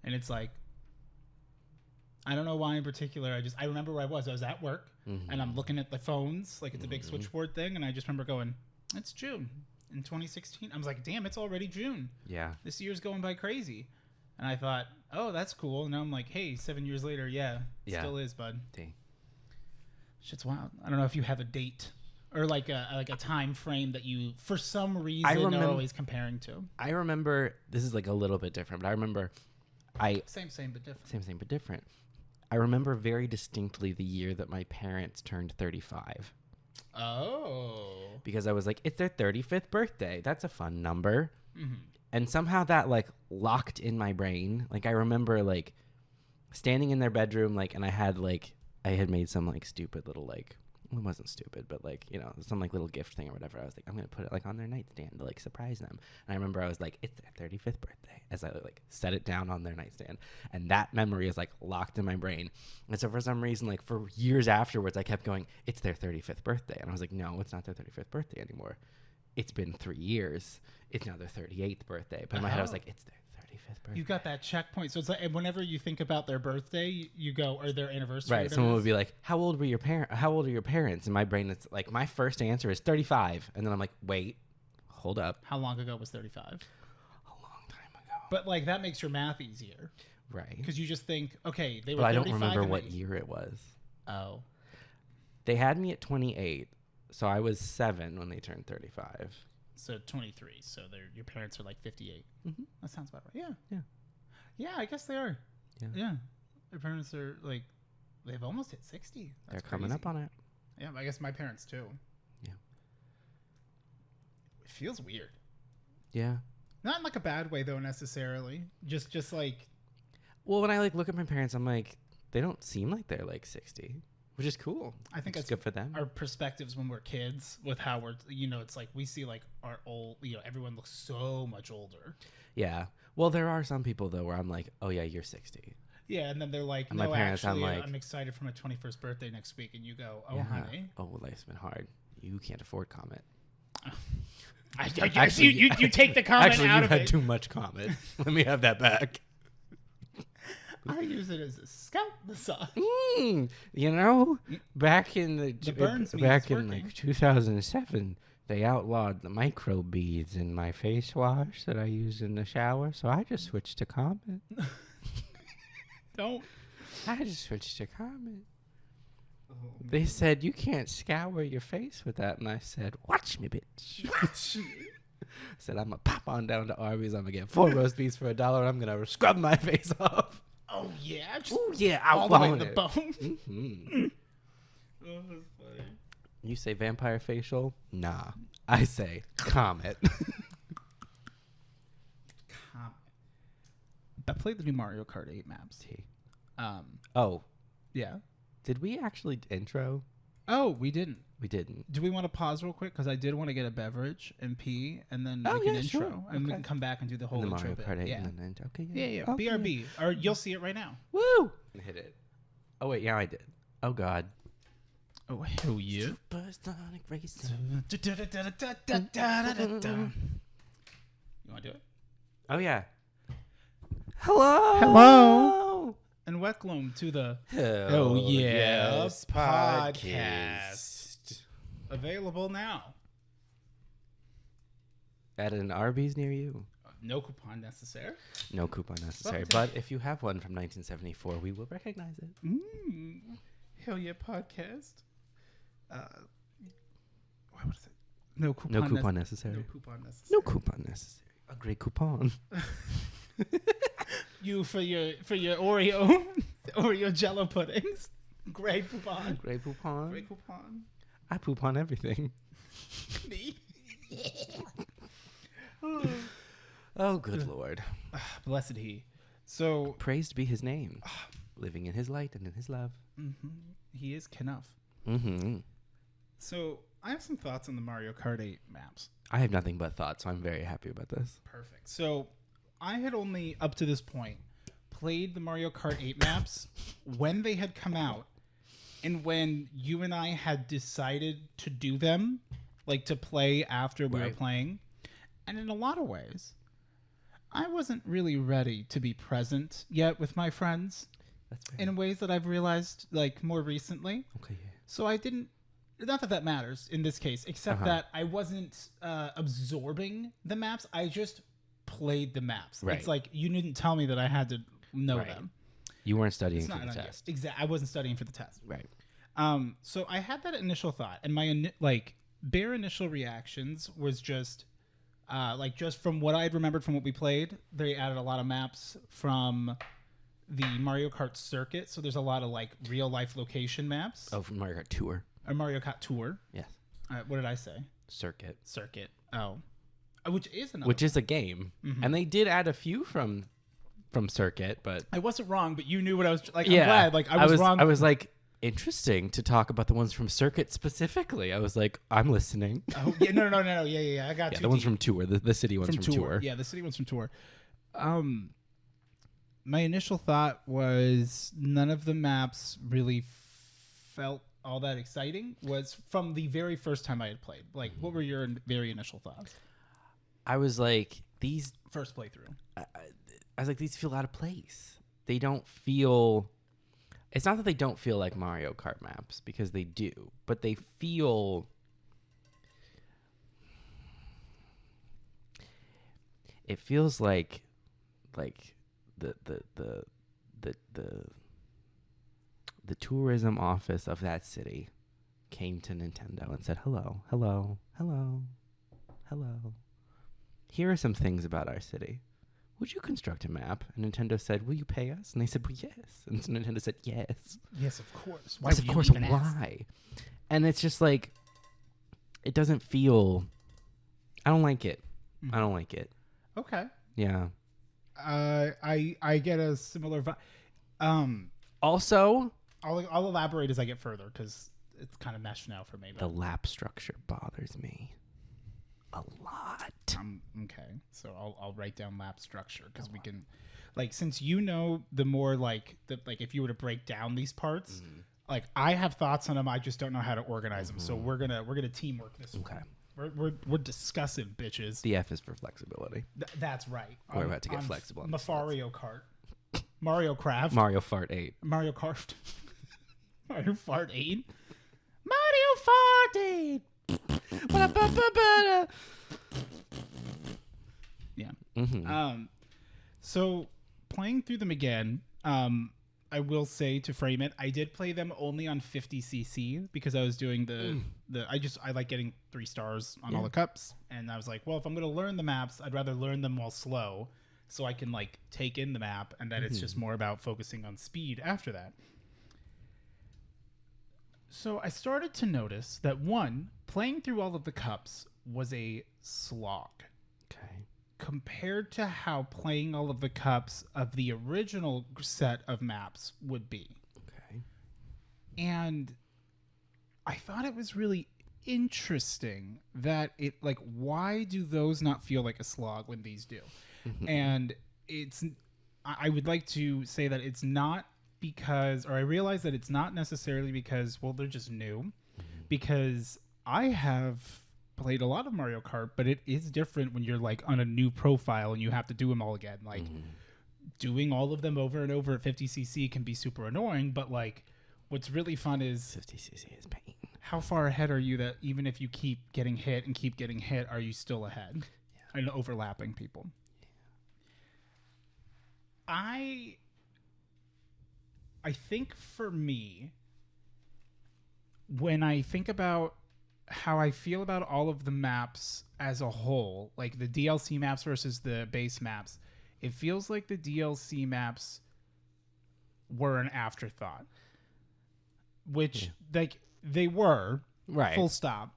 And it's like, I don't know why in particular. I remember where I was. I was at work, and I'm looking at the phones, like it's a big switchboard thing, and I just remember going, it's June in 2016. I was like, damn, it's already June. Yeah. This year's going by crazy. And I thought, oh, that's cool. And now I'm like, hey, 7 years later, it still is, bud. Dang. Shit's wild. I don't know if you have a date or like a time frame that you, for some reason, are always comparing to. I remember, this is like a little bit different, but I remember Same but different. Same but different. I remember very distinctly the year that my parents turned 35. Oh. Because I was like, it's their 35th birthday. That's a fun number. Mm-hmm. And somehow that like locked in my brain. Like I remember like standing in their bedroom, like, and I had made some like stupid little like, well, it wasn't stupid, but like, you know, some like little gift thing or whatever. I was like, I'm going to put it like on their nightstand to like surprise them. And I remember I was like, it's their 35th birthday as I like set it down on their nightstand. And that memory is like locked in my brain. And so for some reason, like for years afterwards, I kept going, it's their 35th birthday. And I was like, no, it's not their 35th birthday anymore. It's been 3 years. It's now their 38th birthday. But in my head, I was like, it's their 35th birthday. You got that checkpoint. So it's like whenever you think about their birthday, you go, or their anniversary. Right. Someone would be like, how old are your parents? And my brain, it's like, my first answer is 35. And then I'm like, wait, hold up. How long ago was 35? A long time ago. But like, that makes your math easier. Right. Because you just think, okay, they were 35. But I don't remember what year it was. Oh. They had me at 28. So I was 7 when they turned 35. So 23. So your parents are like 58. Mm-hmm. That sounds about right. Yeah. Yeah. Yeah, I guess they are. Yeah. Yeah. Their parents are like, they've almost hit 60. They're coming up on it. Yeah, I guess my parents too. Yeah. It feels weird. Yeah. Not in like a bad way though necessarily. Just like. Well, when I like look at my parents, I'm like, they don't seem like they're like 60, which is cool. I think it's that's good for them. Our perspectives when we're kids with how we're, it's like we see like our old, everyone looks so much older. Yeah. Well, there are some people though where I'm like, oh yeah, you're 60. Yeah, and then they're like, and no, my parents, actually, I'm like, I'm excited for my 21st birthday next week, and you go, oh, yeah. honey. Oh, well, life's been hard. You can't afford Comet. Actually, you take the comment actually, out you of had it. too much Comet. Let me have that back. I use it as a scalp massage. Back in back in like 2007, they outlawed the micro beads in my face wash that I use in the shower, so I just switched to Comet. I just switched to Comet. Oh, they said you can't scour your face with that, and I said, "Watch me, bitch." Watch me. I said, "I'm gonna pop on down to Arby's. I'm gonna get 4 roast beefs for $1. And I'm gonna scrub my face off." Oh yeah. Oh yeah. I all the way to the it. bone. Mm-hmm. Oh, that's funny. You say vampire facial? Nah. I say Comet. I played the new Mario Kart 8 maps. Oh. Yeah. Did we actually intro? Oh, we didn't. We didn't. Do we want to pause real quick? Because I did want to get a beverage and pee, and then we can intro. Sure. And we can come back and do the whole the intro Mario bit. Kart 8 Yeah. and then intro. Okay, Yeah. Okay. BRB. Or you'll see it right now. Woo! Hit it. Oh, wait. Yeah, I did. Oh, God. Oh, hell yeah. Supersonic racer. You want to do it? Oh, yeah. Hello. Hello. And welcome to the Oh, yes podcast. Available now. At an Arby's near you. No coupon necessary. No coupon necessary. Okay. But if you have one from 1974, we will recognize it. Hell yeah podcast. What is it? No coupon, No coupon necessary. No coupon necessary. No coupon necessary. A great coupon. You for your Oreo Oreo Jello puddings. Great coupon. Great coupon. Great coupon. I poop on everything. Me. Oh, good Lord. Blessed he. So Praised be his name. Living in his light and in his love. He is Knuff. Mm-hmm. So I have some thoughts on the Mario Kart 8 maps. I have nothing but thoughts, so I'm very happy about this. Perfect. So I had only, up to this point, played the Mario Kart 8 maps when they had come out and when you and I had decided to do them, like to play after we were playing. And in a lot of ways, I wasn't really ready to be present yet with my friends. That's fair. In ways that I've realized, like, more recently. Okay, yeah. So I didn't, not that matters in this case, except that I wasn't absorbing the maps. I just played the maps. Right. It's like you didn't tell me that I had to know them. You weren't studying It's for the test. Exactly. I wasn't studying for the test. Right. So I had that initial thought, and my bare initial reactions was just just from what I had remembered from what we played. They added a lot of maps from the Mario Kart circuit, so there's a lot of like real life location maps. Oh, from Mario Kart Tour. Or Mario Kart Tour. Yes. What did I say? Circuit. Oh, which is another. Which is a game, and they did add a few from Circuit, but I wasn't wrong. But you knew what I was like. yeah, I'm glad. Like I was wrong. I was like, interesting to talk about the ones from Circuit specifically. I was like, I'm listening. Oh yeah, no. Yeah. I got the ones from Tour, the city ones from Tour. Yeah, the city ones from Tour. My initial thought was none of the maps really felt all that exciting. Was from the very first time I had played. Like, what were your very initial thoughts? I was like, these first playthrough. I was like, these feel out of place. They don't feel. It's not that they don't feel like Mario Kart maps, because they do, but they feel. It feels like the tourism office of that city came to Nintendo and said, hello. Here are some things about our city. Would you construct a map? And Nintendo said, will you pay us? And they said, well, yes. And so Nintendo said, yes. Yes, of course. Why? Yes, of course. Why? And it's just like, it doesn't feel. I don't like it. Mm-hmm. I don't like it. Okay. Yeah. I get a similar vibe. Also, I'll elaborate as I get further because it's kind of meshed now for me. the lap structure bothers me a lot. Okay, so I'll write down lap structure because we can, like, since you know the more like if you were to break down these parts, like I have thoughts on them, I just don't know how to organize them. So we're gonna teamwork this. Okay. We're discussing, bitches. The F is for flexibility. That's right. We're about to get flexible. Mario Kart. Mario Craft. Mario Fart 8. Mario Kart. Mario Fart 8. Mario Fart 8. Yeah. So playing through them again, I will say, to frame it, I did play them only on 50cc because I was doing I like getting 3 stars on all the cups, and I was like, well, if I'm going to learn the maps, I'd rather learn them while slow so I can like take in the map, and then it's just more about focusing on speed after that. So I started to notice that playing through all of the cups was a slog. Okay. Compared to how playing all of the cups of the original set of maps would be. Okay. And I thought it was really interesting that why do those not feel like a slog when these do? And I would like to say that it's not because, or I realize that it's not necessarily because, well, they're just new, because I have played a lot of Mario Kart, but it is different when you're like on a new profile and you have to do them all again. Like doing all of them over and over at 50cc can be super annoying, but like what's really fun is 50cc is pain. How far ahead are you that even if you keep getting hit and keep getting hit, are you still ahead and overlapping people? I think for me, when I think about how I feel about all of the maps as a whole, like the DLC maps versus the base maps, it feels like the DLC maps were an afterthought, which like they were, right, full stop,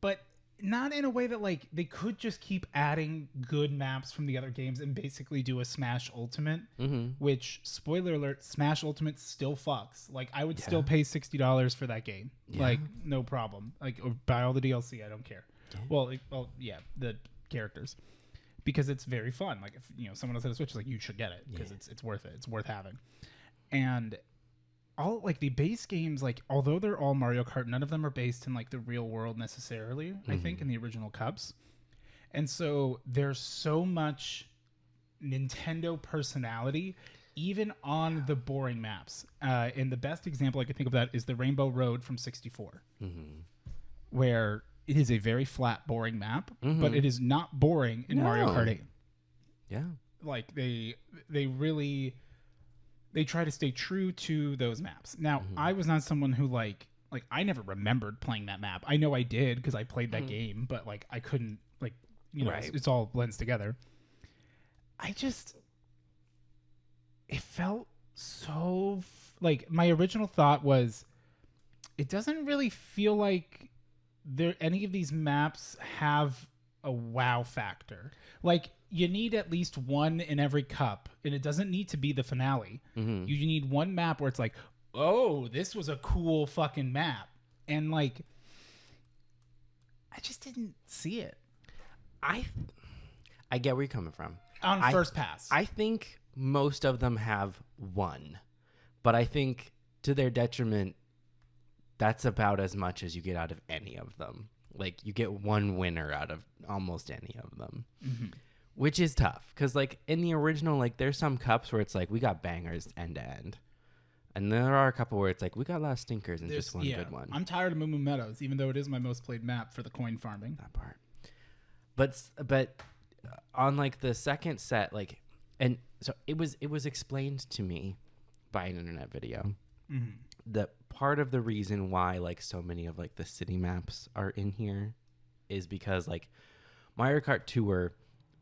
but not in a way that like they could just keep adding good maps from the other games and basically do a Smash Ultimate, which, spoiler alert, Smash Ultimate still fucks. Like I would still pay $60 for that game, like no problem. Like, or buy all the DLC, I don't care. Well, the characters, because it's very fun. Like if someone else had a Switch, like you should get it because it's worth it. It's worth having. And all like the base games, like although they're all Mario Kart, none of them are based in like the real world necessarily. I think in the original cups, and so there's so much Nintendo personality even on the boring maps. And the best example I could think of that is the Rainbow Road from 64, where it is a very flat, boring map, but it is not boring in Mario Kart 8. Yeah, like they really. They try to stay true to those maps. Now, I was not someone who like I never remembered playing that map. I know I did because I played that game, but like I couldn't it's all blends together. It felt so like my original thought was it doesn't really feel like any of these maps have a wow factor. Like you need at least one in every cup, and it doesn't need to be the finale. You need one map where it's like, oh, this was a cool fucking map. And like, I just didn't see it. I get where you're coming from. On first pass. I think most of them have one, but I think to their detriment, that's about as much as you get out of any of them. Like you get one winner out of almost any of them. Which is tough because, like, in the original, like, there's some cups where it's like we got bangers end to end, and there are a couple where it's like we got a lot of stinkers and just one good one. I'm tired of Moo Moo Meadows, even though it is my most played map for the coin farming. That part, but on like the second set, like, and so it was explained to me by an internet video that part of the reason why like so many of like the city maps are in here is because like Mario Kart Tour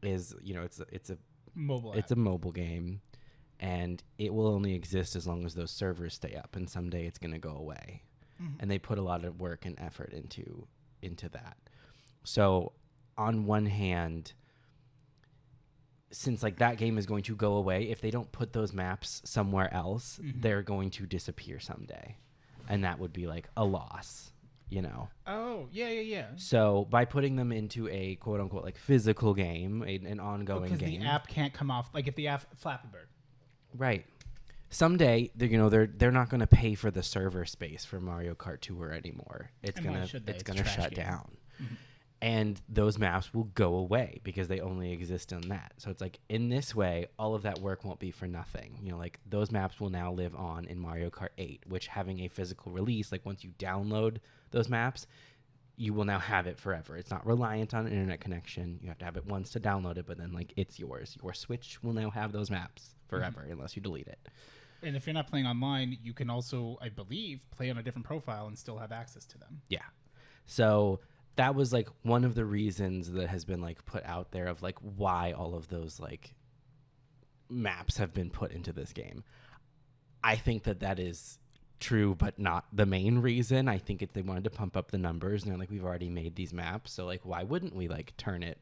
is it's a mobile game, and it will only exist as long as those servers stay up, and someday it's going to go away. And they put a lot of work and effort into that. So on one hand, since like that game is going to go away, if they don't put those maps somewhere else, they're going to disappear someday. And that would be like a loss, you know? Oh, yeah. So by putting them into a quote unquote like physical game, an ongoing game. Because the app can't come off. Like if the app, Flappy Bird. Right. Someday they're not going to pay for the server space for Mario Kart Tour anymore. It's going to shut down. Mm-hmm. And those maps will go away because they only exist on that. So it's like in this way, all of that work won't be for nothing. You know, like those maps will now live on in Mario Kart 8, which having a physical release, like once you download those maps, you will now have it forever. It's not reliant on an internet connection. You have to have it once to download it, but then like it's yours. Your Switch will now have those maps forever unless you delete it. And if you're not playing online, you can also, I believe, play on a different profile and still have access to them. Yeah. So that was like one of the reasons that has been like put out there of like why all of those like maps have been put into this game. I think that is true, but not the main reason. I think they wanted to pump up the numbers and they're like, we've already made these maps. So like, why wouldn't we like turn it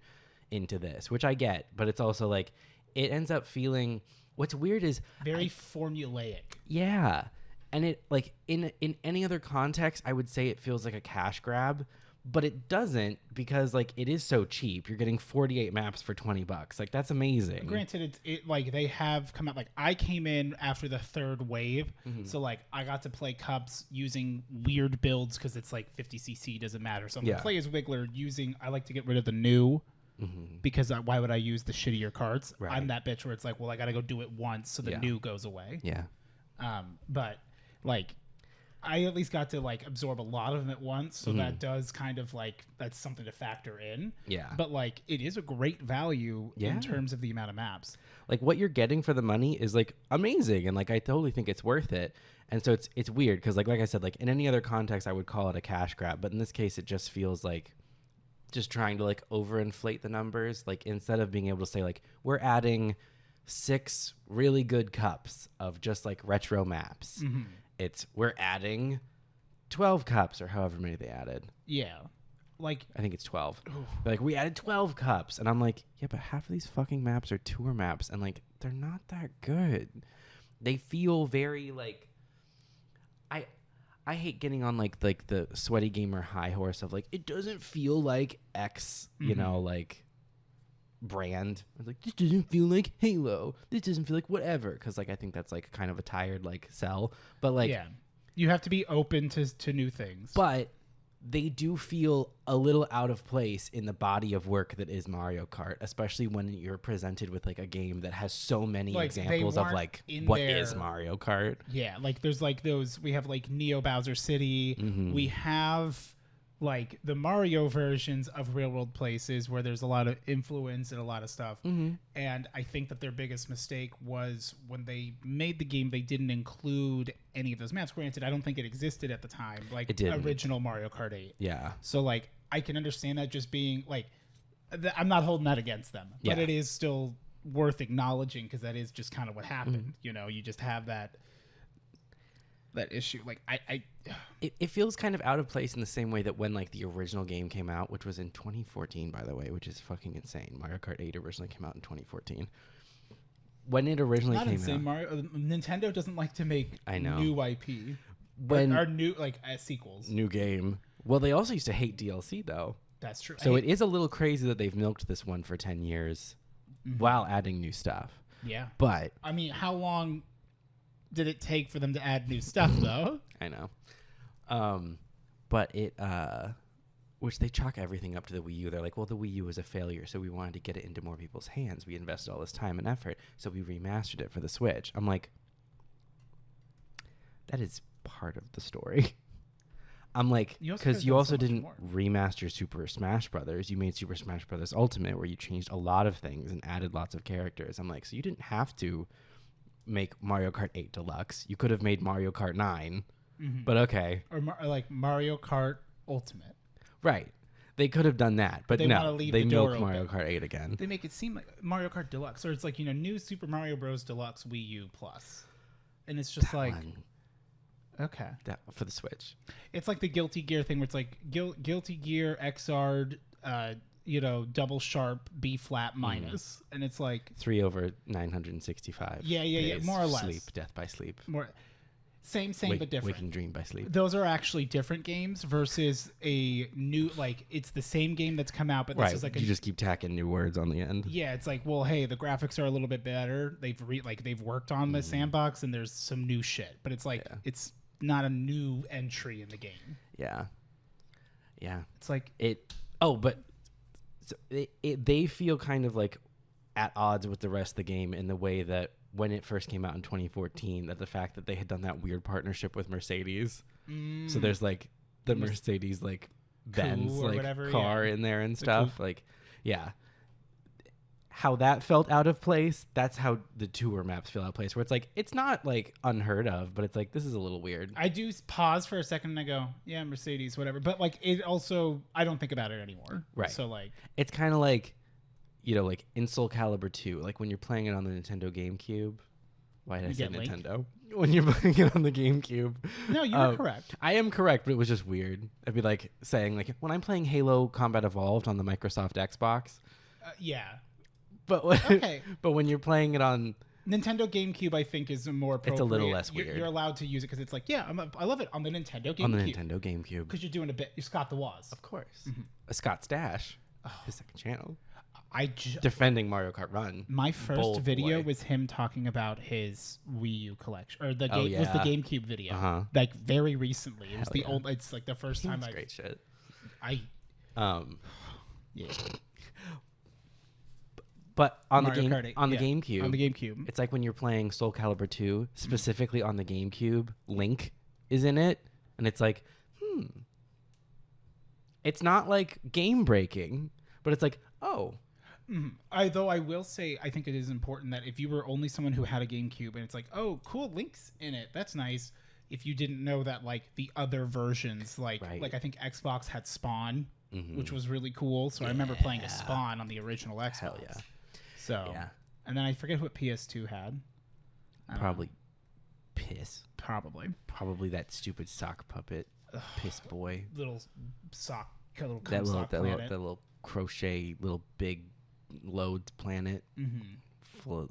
into this, which I get, but it's also like, it ends up feeling, what's weird is very formulaic. Yeah. And it like in any other context, I would say it feels like a cash grab, but it doesn't because like it is so cheap. You're getting 48 maps for $20. Like that's amazing. Granted, it like they have come out. Like I came in after the third wave, so like I got to play cups using weird builds because it's like 50cc doesn't matter. So I'm gonna play as Wiggler using. I like to get rid of the new because why would I use the shittier cards? Right. I'm that bitch where it's like, well, I got to go do it once so the new goes away. Yeah. But like, I at least got to like absorb a lot of them at once, so that does kind of like that's something to factor in. Yeah. But like, it is a great value in terms of the amount of maps. Like what you're getting for the money is like amazing, and like I totally think it's worth it. And so it's weird because like I said, like in any other context I would call it a cash grab, but in this case it just feels like just trying to like overinflate the numbers. Like instead of being able to say like we're adding 6 really good cups of just like retro maps. It's we're adding 12 cups or however many they added. Yeah. Like I think it's 12. Like we added 12 cups and I'm like, yeah, but half of these fucking maps are tour maps and like they're not that good. They feel very like I hate getting on like the sweaty gamer high horse of like it doesn't feel like X, you know, like brand. Like this doesn't feel like Halo. This doesn't feel like whatever. Because like I think that's like kind of a tired like sell. But like you have to be open to new things. But they do feel a little out of place in the body of work that is Mario Kart, especially when you're presented with like a game that has so many like, examples of like what is Mario Kart. Yeah, like there's like those, we have like Neo Bowser City. We have like the Mario versions of Real World Places where there's a lot of influence and a lot of stuff. And I think that their biggest mistake was when they made the game, they didn't include any of those maps. Granted, I don't think it existed at the time, like original Mario Kart 8. Yeah. So like I can understand that just being like, I'm not holding that against them, but it is still worth acknowledging because that is just kind of what happened. You know, you just have that issue. Like it feels kind of out of place in the same way that when like the original game came out, which was in 2014 by the way, which is fucking insane. Mario Kart 8 originally came out in 2014. When it originally came out, Nintendo doesn't like to make new IP or new like sequels. New game. Well, they also used to hate DLC though. That's true. So it is a little crazy that they've milked this one for 10 years while adding new stuff. Yeah. But I mean, how long did it take for them to add new stuff though? I know. But it which they chalk everything up to the Wii U. They're like, well, the Wii U was a failure, so we wanted to get it into more people's hands. We invested all this time and effort, so we remastered it for the Switch. I'm like, that is part of the story. I'm like, because you also didn't remaster Super Smash Brothers. You made Super Smash Brothers Ultimate, where you changed a lot of things and added lots of characters. I'm like, so you didn't have to make Mario Kart 8 Deluxe. You could have made Mario Kart 9, but okay. Or like Mario Kart Ultimate. Right. They could have done that, but no, they milk Mario Kart 8 again. They make it seem like Mario Kart Deluxe, or it's like, you know, new Super Mario Bros. Deluxe Wii U Plus. And it's just okay. That for the Switch. It's like the Guilty Gear thing where it's like Guilty Gear XR double sharp B flat minus, and it's like 3 over 965. Yeah, more or less. Sleep, death by sleep. More same but different. Waking dream by sleep. Those are actually different games versus a new, like, it's the same game that's come out, but this is like you just keep tacking new words on the end. Yeah, it's like, well, hey, the graphics are a little bit better. They've worked on the sandbox, and there's some new shit, but it's like it's not a new entry in the game. Yeah. It's like it. Oh, but they feel kind of like at odds with the rest of the game in the way that when it first came out in 2014, that the fact that they had done that weird partnership with Mercedes. So there's like the Mercedes like Benz like whatever, car in there and stuff. Like, yeah. How that felt out of place, that's how the tour maps feel out of place, where it's like, it's not like unheard of, but it's like, this is a little weird. I do pause for a second and I go, yeah, Mercedes, whatever. But like, it also, I don't think about it anymore. Right. So like, it's kind of like, like in Soul Calibur 2, like when you're playing it on the Nintendo GameCube. Why did I say Nintendo? When you're playing it on the GameCube. No, you're correct. I am correct, but it was just weird. It'd be like saying, like, when I'm playing Halo Combat Evolved on the Microsoft Xbox. Yeah. But but when you're playing it on Nintendo GameCube, I think is more appropriate. It's a little less weird. You're allowed to use it because it's like, yeah, I love it on the Nintendo GameCube. On the Nintendo GameCube. Because you're doing you're Scott the Woz. Of course. A Scott Stash, his second channel. Defending Mario Kart Run. My first video was him talking about his Wii U collection, or was the GameCube video. Like very recently. It was old. It's like the first time. Great shit. Yeah. But on Mario the Kart 8, the GameCube, it's like when you're playing Soul Calibur 2, specifically on the GameCube, Link is in it, and it's like, it's not like game breaking, but it's like, oh. Though I will say, I think it is important that if you were only someone who had a GameCube and it's like, oh, cool, Link's in it, that's nice. If you didn't know that, like the other versions, like I think Xbox had Spawn, which was really cool. So I remember playing a Spawn on the original Xbox. Hell yeah. So and then I forget what PS2 had. Probably Piss. Probably that stupid sock puppet. Piss boy. Little sock. That little crochet, little big loads planet full of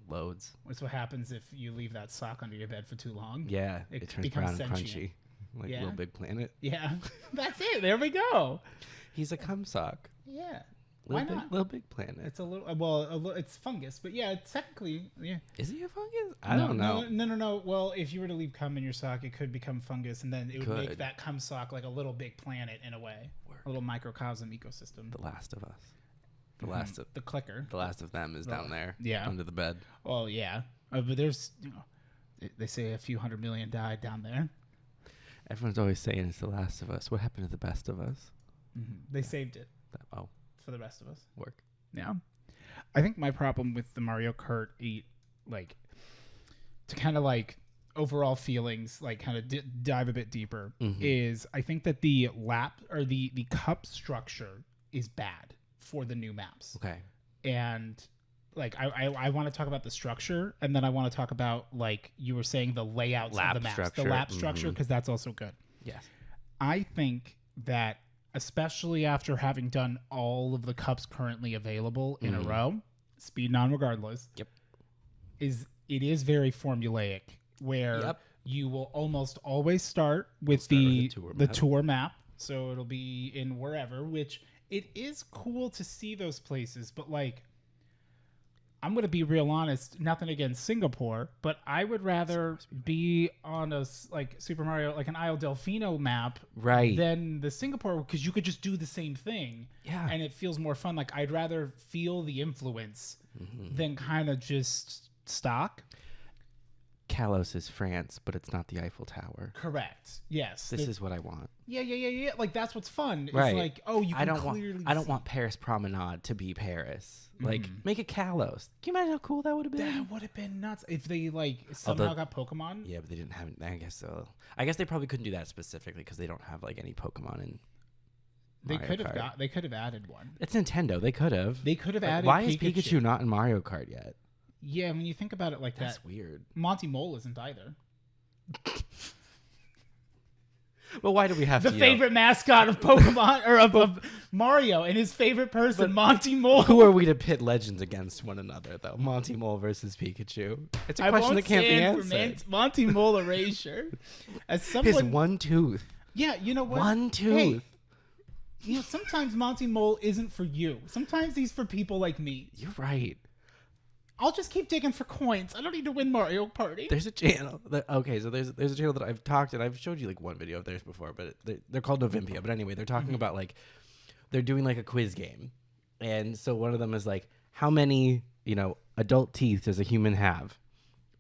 loads. That's what happens if you leave that sock under your bed for too long. Yeah, it turns brown and crunchy, like Little Big Planet. Yeah, that's it. There we go. He's a cum sock. Yeah, why not? Little Big Planet. It's a little. It's fungus, but yeah, technically, yeah. Is he a fungus? I don't know. No. Well, if you were to leave cum in your sock, it could become fungus, and then it would make that cum sock like a little big planet in a way. A little microcosm ecosystem. The Last of Us. The clicker. The last of them is down there. Yeah. Under the bed. Well, yeah. But there's, they say a few 100 million died down there. Everyone's always saying it's The Last of Us. What happened to the best of us? They saved it. For the rest of us. Work. Yeah. I think my problem with the Mario Kart 8, like, to kind of like overall feelings, like kind of dive a bit deeper, is I think that the lap or the cup structure is bad for the new maps. Okay. And like I want to talk about the structure, and then I want to talk about, like you were saying, the layouts of the maps, structure. The lap structure, because that's also good. Yes. I think that especially after having done all of the cups currently available in a row, speed on regardless. Yep. It is very formulaic, where you will almost always start with the tour map. So it'll be in wherever, which it is cool to see those places, but like, I'm going to be real honest, nothing against Singapore, but I would rather be on a like Super Mario, like an Isle Delfino map, than the Singapore, because you could just do the same thing. Yeah. And it feels more fun. Like, I'd rather feel the influence than kind of just stock. Kalos is France, but it's not the Eiffel Tower. Correct. Yes. This is what I want. Yeah. Like, that's what's fun. Right. It's like, oh, you can I don't want Paris Promenade to be Paris. Like, make it Kalos. Can you imagine how cool that would have been? That would have been nuts if they, like, somehow got Pokemon. Yeah, but they didn't have it. I guess so. I guess they probably couldn't do that specifically because they don't have, like, any Pokemon in Mario Kart. They could have added one. It's Nintendo. They could have. They could have added Why is Pikachu not in Mario Kart yet? Yeah, when you think about it like that's weird. Monty Mole isn't either. Well, why do we have the to favorite mascot of Pokemon or of Mario and his favorite person, Monty Mole? Who are we to pit legends against one another, though? Monty Mole versus Pikachu. It's a question that can't be answered. Monty Mole erasure. As someone, his one tooth. Yeah, you know what? One tooth. Hey, you know, sometimes Monty Mole isn't for you. Sometimes he's for people like me. You're right. I'll just keep digging for coins. I don't need to win Mario Party. There's a channel. So there's a channel that I've talked, and I've showed you like one video of theirs before, but they're called Novimpia. But anyway, they're talking about like they're doing like a quiz game, and so one of them is like, how many adult teeth does a human have?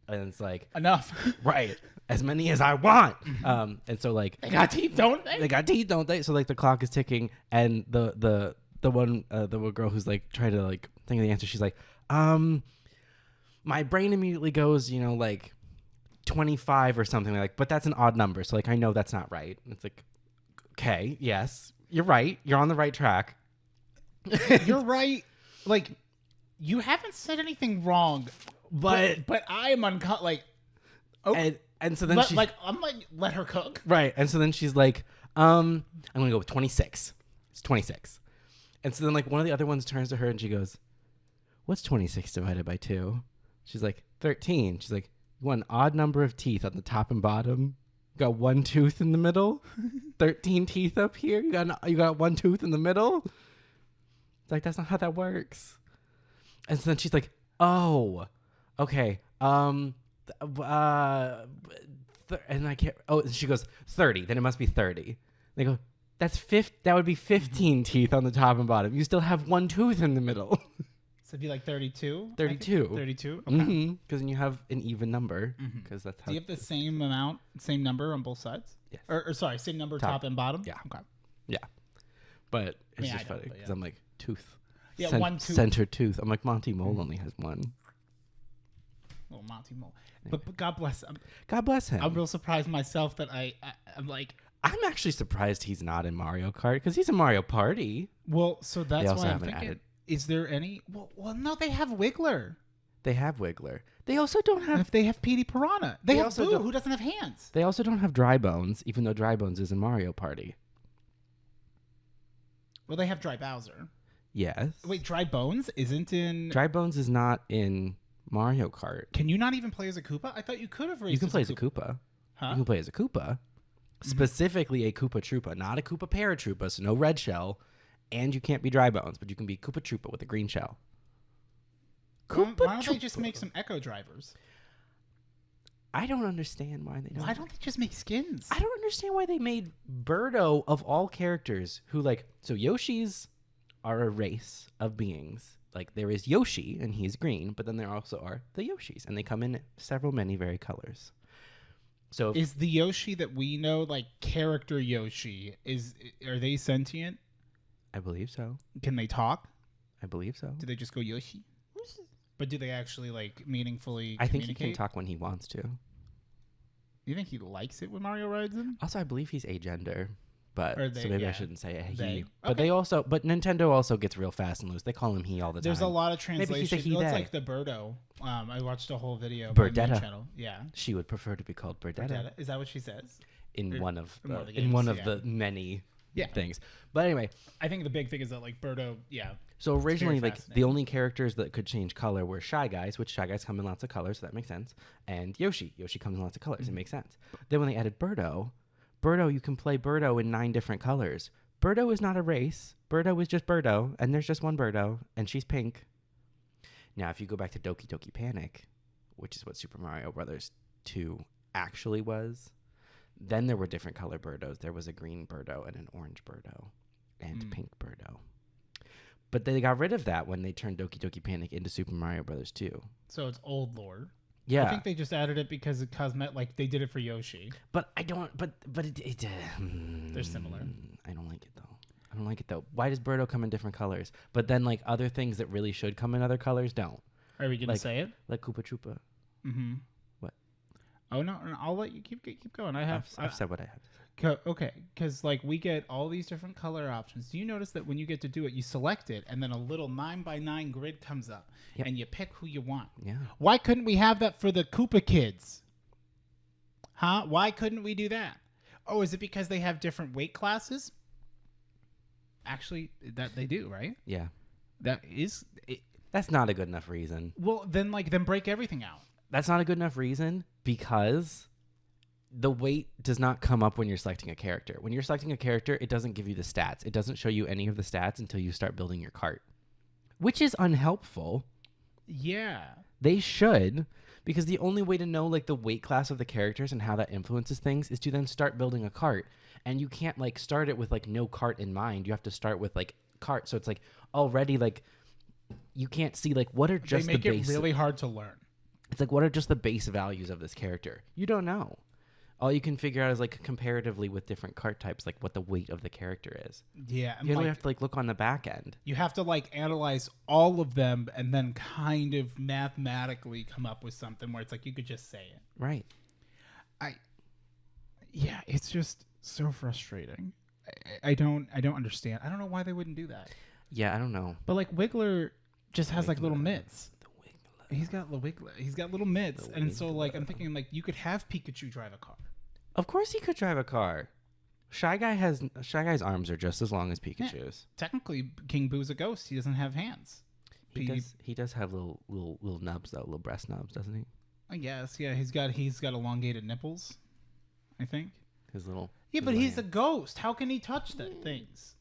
And it's like enough, right? As many as I want. And so like they got teeth, don't they? They got teeth, don't they? So like the clock is ticking, and the one girl who's like trying to like think of the answer, she's like, my brain immediately goes, like 25 or something like, but that's an odd number. So like, I know that's not right. And it's like, okay, yes, you're right. You're on the right track. You're right. Like, you haven't said anything wrong, but I am like, okay. And so then she's like, I'm like, let her cook. Right. And so then she's like, I'm going to go with 26. It's 26. And so then like one of the other ones turns to her and she goes, what's 26 divided by 2? She's like, 13. She's like, you want an odd number of teeth on the top and bottom? You got one tooth in the middle? 13 teeth up here? You got one tooth in the middle? It's like, that's not how that works. And so then she's like, oh, okay. And I can't, she goes, 30. Then it must be 30. They go, that would be 15 teeth on the top and bottom. You still have one tooth in the middle. So it'd be like 32? 32. 32? Okay. Because then you have an even number. Because that's how. Do you have the same number on both sides? Yes. Or sorry, same number top and bottom? Yeah. Okay. Yeah. But it's just funny because I'm like, tooth. Yeah, one tooth. Center tooth. I'm like, Monty Mole only has one. Well, Monty Mole. But God bless him. God bless him. I'm real surprised myself that I'm like. I'm actually surprised he's not in Mario Kart because he's in Mario Party. Well, so that's why I'm thinking. Added. Is there any? Well, no, they have Wiggler. They have Wiggler. They also don't have. And if they have Petey Piranha, they have also Boo, who doesn't have hands. They also don't have Dry Bones, even though Dry Bones is in Mario Party. Well, they have Dry Bowser. Yes. Wait, Dry Bones isn't in. Dry Bones is not in Mario Kart. Can you not even play as a Koopa? I thought you could have raced. You can play as a Koopa. Huh? You can play as a Koopa. Specifically a Koopa Troopa, not a Koopa Paratroopa, so no red shell. And you can't be Dry Bones, but you can be Koopa Troopa with a green shell. Why don't they just make some Echo Drivers? I don't understand why they don't. Why don't they just make skins? I don't understand why they made Birdo of all characters who so Yoshis are a race of beings. Like there is Yoshi and he's green, but then there also are the Yoshis and they come in many very colors. So is the Yoshi that we know like character Yoshi? Are they sentient? I believe so. Can they talk? I believe so. Do they just go Yoshi? But do they actually like meaningfully I think communicate? he can talk when he wants to. You think he likes it when Mario rides him? Also, I believe he's agender. But they, so maybe I shouldn't say he. They. But Okay. but Nintendo also gets real fast and loose. They call him he all the time. There's a lot of translation. Maybe he's a he, It's they. like the Birdo. I watched a whole video. Birdetta. Channel. Yeah. She would prefer to be called Birdetta. Is that what she says? In one of the the many things. But anyway, I think the big thing is that like Birdo, yeah. So originally, like the only characters that could change color were Shy Guys, which Shy Guys come in lots of colors, so that makes sense. And Yoshi comes in lots of colors, it makes sense. Then when they added Birdo, you can play Birdo in 9 different colors. Birdo is not a race. Birdo is just Birdo, and there's just one Birdo, and she's pink. Now, if you go back to Doki Doki Panic, which is what Super Mario Brothers 2 actually was, then there were different color Birdos. There was a green Birdo and an orange Birdo and pink Birdo. But they got rid of that when they turned Doki Doki Panic into Super Mario Brothers 2. So it's old lore. Yeah. I think they just added it because of like they did it for Yoshi. But I don't, but it they're similar. I don't like it though. Why does Birdo come in different colors? But then like other things that really should come in other colors don't. Are we going to say it? Like Koopa Troopa. Mm-hmm. What? Oh, no, I'll let you keep going. I've said what I have. Okay, because like we get all these different color options. Do you notice that when you get to do it, you select it, and then a little 9x9 grid comes up, and you pick who you want? Yeah. Why couldn't we have that for the Koopa kids? Huh? Why couldn't we do that? Oh, is it because they have different weight classes? Actually, that they do, right? Yeah. That is it. That's not a good enough reason. Well, then break everything out. That's not a good enough reason because the weight does not come up when you're selecting a character. When you're selecting a character, it doesn't give you the stats. It doesn't show you any of the stats until you start building your cart, which is unhelpful. Yeah. They should, because the only way to know like the weight class of the characters and how that influences things is to then start building a cart. And you can't like start it with like no cart in mind. You have to start with like cart. So it's like already like you can't see like what are just they make the base. it really hard to learn. It's like what are just the base values of this character? You don't know. All you can figure out is like comparatively with different cart types, like what the weight of the character is. Yeah, and You like, really have to like look on the back end. you have to like analyze all of them and then kind of mathematically come up with something where it's like you could just say it. Right. Yeah, it's just so frustrating. I don't understand. I don't know why they wouldn't do that. Yeah, I don't know. But like Wiggler just has like little mitts. The Wiggler. He's got He's got little mitts, The and so like I'm Wiggler. thinking like you could have Pikachu drive a car. Of course he could drive a car. Shy Guy's arms are just as long as Pikachu's. Technically, King Boo's a ghost. He doesn't have hands. He does have little nubs though, little breast nubs, doesn't he? I guess, yeah. He's got elongated nipples, I think. His little. Yeah, but little he's a hands. ghost. How can he touch that things?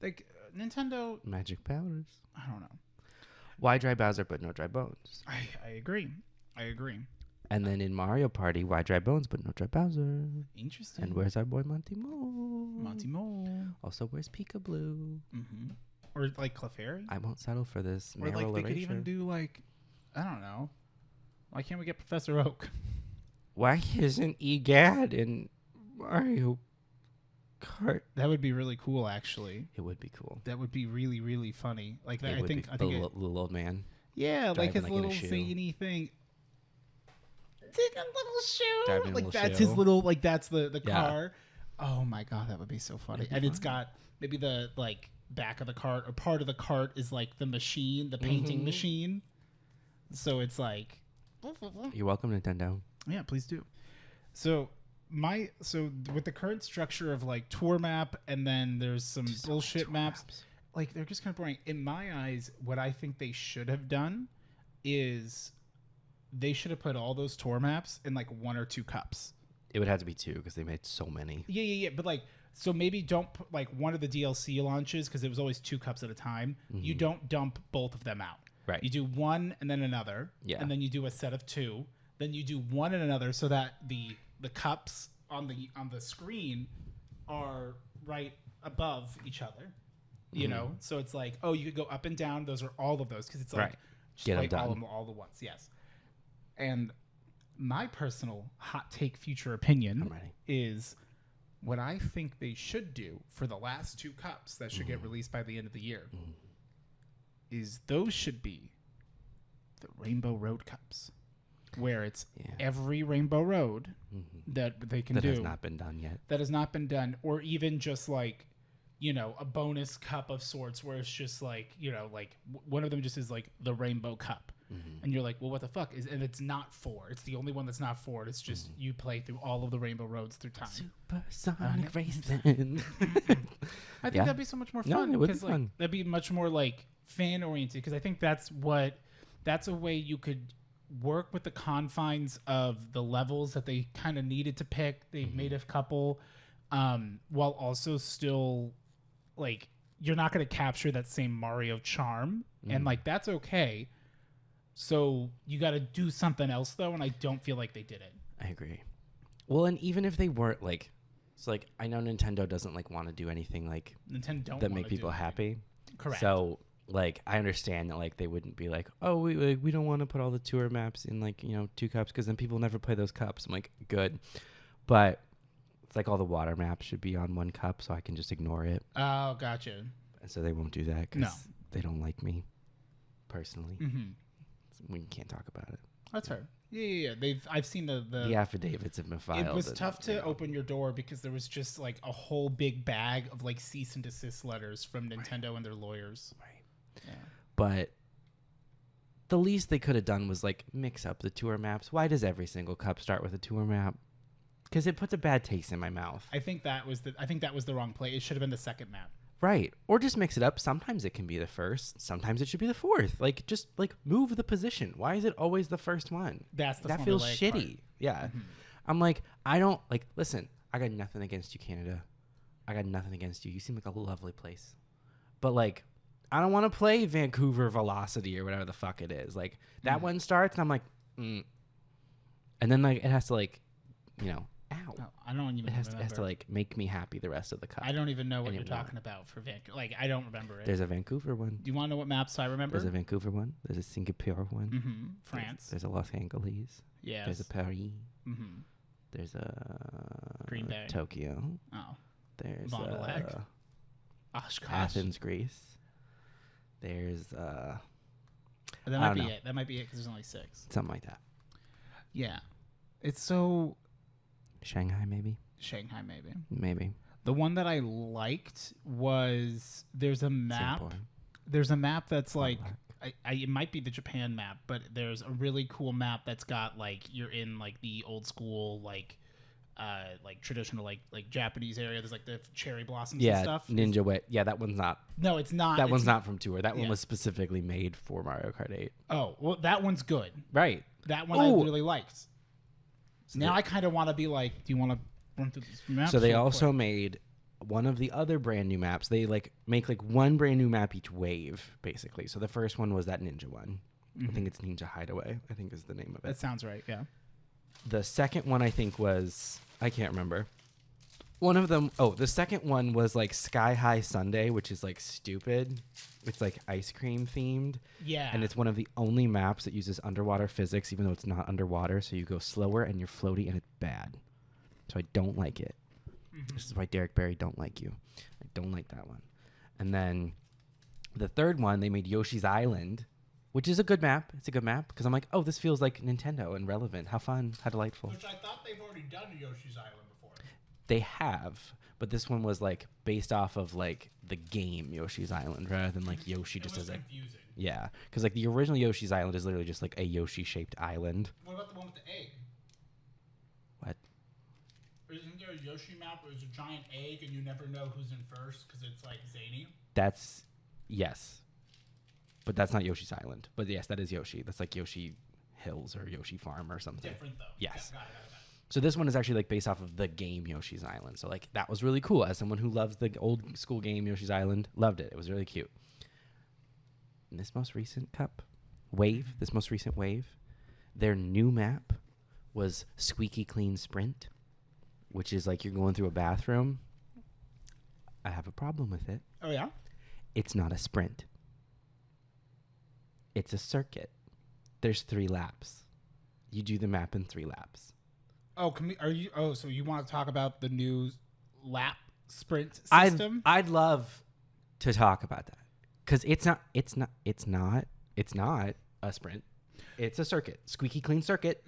Like Nintendo, Magic powers. I don't know. Why dry Bowser but no dry bones? I agree. And then in Mario Party, why dry bones but no dry Bowser? Interesting. And where's our boy Monty Mole? Monty Mole? Also, where's Peekaboo? Mm-hmm. Or like Clefairy? I won't settle for this. Or like they could even do like, I don't know. Why can't we get Professor Oak? Why isn't Egad in Mario Kart? That would be really cool, actually. It would be cool. That would be really, really funny. Like that, It I would think be I think little old man. yeah, like his driving, like, in a little shoe. zany thing. Take a little shoe. Driving a Like little that's shoe. his little like that's the Yeah. car. Oh my god, that would be so funny. That'd be And it's fun. got maybe the like back of the cart or part of the cart is like the machine, the painting Mhm. machine. So it's like You're welcome, Nintendo. yeah, please do. So with the current structure of like tour map and then there's some bullshit maps, like they're just kind of boring. In my eyes, what I think they should have done is they should have put all those tour maps in like 1 or 2 cups. It would have to be 2 because they made so many. Yeah. But like, so maybe don't put like one of the DLC launches because it was always 2 cups at a time. You don't dump both of them out. Right. You do one and then another. Yeah. And then you do a set of 2. Then you do one and another so that the cups on the screen are right above each other. You know, so it's like, oh, you could go up and down. Those are all of those because it's like Right. just Get 'em like all done. of them all at once. Yes. And my personal hot take future opinion I'm ready. is what I think they should do for the last 2 cups that should get released by the end of the year is those should be the Rainbow Road cups, where it's every Rainbow Road that they can That do has not been done yet. that has not been done, or even just like, you know, a bonus cup of sorts where it's just like, you know, like one of them just is like the Rainbow Cup. And you're like, well, what the fuck is? And it's not 4. It's the only one that's not 4. It's just you play through all of the Rainbow Roads through time. Supersonic racing. I think Yeah. that'd be so much more No, fun. it would be 'cause, like, fun. that'd be much more like fan oriented because I think that's a way you could work with the confines of the levels that they kind of needed to pick. They've made a couple, while also still like you're not going to capture that same Mario charm, and like that's okay. So you got to do something else though, and I don't feel like they did it. I agree. Well, and even if they weren't like, it's like I know Nintendo doesn't like want to do anything like Nintendo don't that wanna make people do it. happy. Correct. So like I understand that like they wouldn't be like, oh, we don't want to put all the tour maps in like 2 cups because then people never play those cups. I'm like, good, but it's like all the water maps should be on 1 cup, so I can just ignore it. Oh, gotcha. And so they won't do that because No. they don't like me personally. Mm-hmm. We can't talk about it. That's fair. Yeah. I've seen the The affidavits have been filed. It was and, tough to you know. open your door because there was just like a whole big bag of like cease and desist letters from Nintendo and their lawyers. Right. Yeah. But the least they could have done was like mix up the tour maps. Why does every single cup start with a tour map? because it puts a bad taste in my mouth. I think that was the wrong play. It should have been the second map. Right. Or just mix it up. Sometimes it can be the first. Sometimes it should be the fourth. Like, just, like, move the position. Why is it always the first one? That's the That feels formulaic shitty. part. Yeah. Mm-hmm. I'm like, I don't, like, listen, I got nothing against you, Canada. I got nothing against you. You seem like a lovely place. But, like, I don't want to play Vancouver Velocity or whatever the fuck it is. Like, that one starts, and I'm like, And then, like, it has to, like, you know, ow. Oh, I don't even It has remember. to, like, make me happy the rest of the cup. I don't even know what you're anymore. talking about for Vancouver. Like, I don't remember it. There's a Vancouver one. Do you want to know what maps I remember? There's a Vancouver one. There's a Singapore one. Mm-hmm. France. There's a Los Angeles. Yes. There's a Paris. Mm-hmm. There's a Green Bay. Tokyo. Oh. There's Fond du Lac. Oshkosh. Athens, Greece. There's That I might don't be know. it. That might be it because there's only 6. something like that. Yeah. It's so Shanghai, maybe. Shanghai, maybe. Maybe. The one that I liked was there's a map. Singapore. There's a map that's like Black. it might be the Japan map, but there's a really cool map that's got like you're in like the old school like traditional like Japanese area. There's like the cherry blossoms and Yeah, stuff. Ninja Way. Yeah, that one's not. No, it's not. That It's one's not from Tour. That one yeah. was specifically made for Mario Kart 8. Oh, well, that one's good. Right. That one Ooh. I really liked. So Now they- I kind of want to be like, do you want to run through this map? So they real also quick? made one of the other brand new maps. They like make like one brand new map each wave, basically. So the first one was that ninja one. I think it's Ninja Hideaway, I think is the name of it. That sounds right. Yeah. The second one I think was, I can't remember. One of them, the second one was like Sky High Sunday, which is like stupid. It's like ice cream themed. Yeah. And it's one of the only maps that uses underwater physics, even though it's not underwater. So you go slower and you're floaty and it's bad. So I don't like it. This is why Derek Barry don't like you. I don't like that one. And then the third one, they made Yoshi's Island, which is a good map. It's a good map because I'm like, oh, this feels like Nintendo and relevant. How fun. How delightful. Which I thought they've already done Yoshi's Island before. They have, but this one was like based off of like the game Yoshi's Island rather than like Yoshi just as a confusing. yeah. Because like the original Yoshi's Island is literally just like a Yoshi-shaped island. What about the one with the egg? What? Isn't there a Yoshi map where there's a giant egg and you never know who's in first because it's like zany? That's yes, but that's not Yoshi's Island. But yes, that is Yoshi. That's like Yoshi Hills or Yoshi Farm or something. Different though. Yes. Got it. So this one is actually like based off of the game Yoshi's Island. So like that was really cool. As someone who loves the old school game Yoshi's Island, loved it. It was really cute. And this most recent wave, their new map was Squeaky Clean Sprint, which is like you're going through a bathroom. I have a problem with it. Oh yeah. It's not a sprint. It's a circuit. There's 3 laps. You do the map in 3 laps. Oh, so you want to talk about the new lap sprint system? I'd love to talk about that because it's not a sprint. It's a circuit, squeaky clean circuit.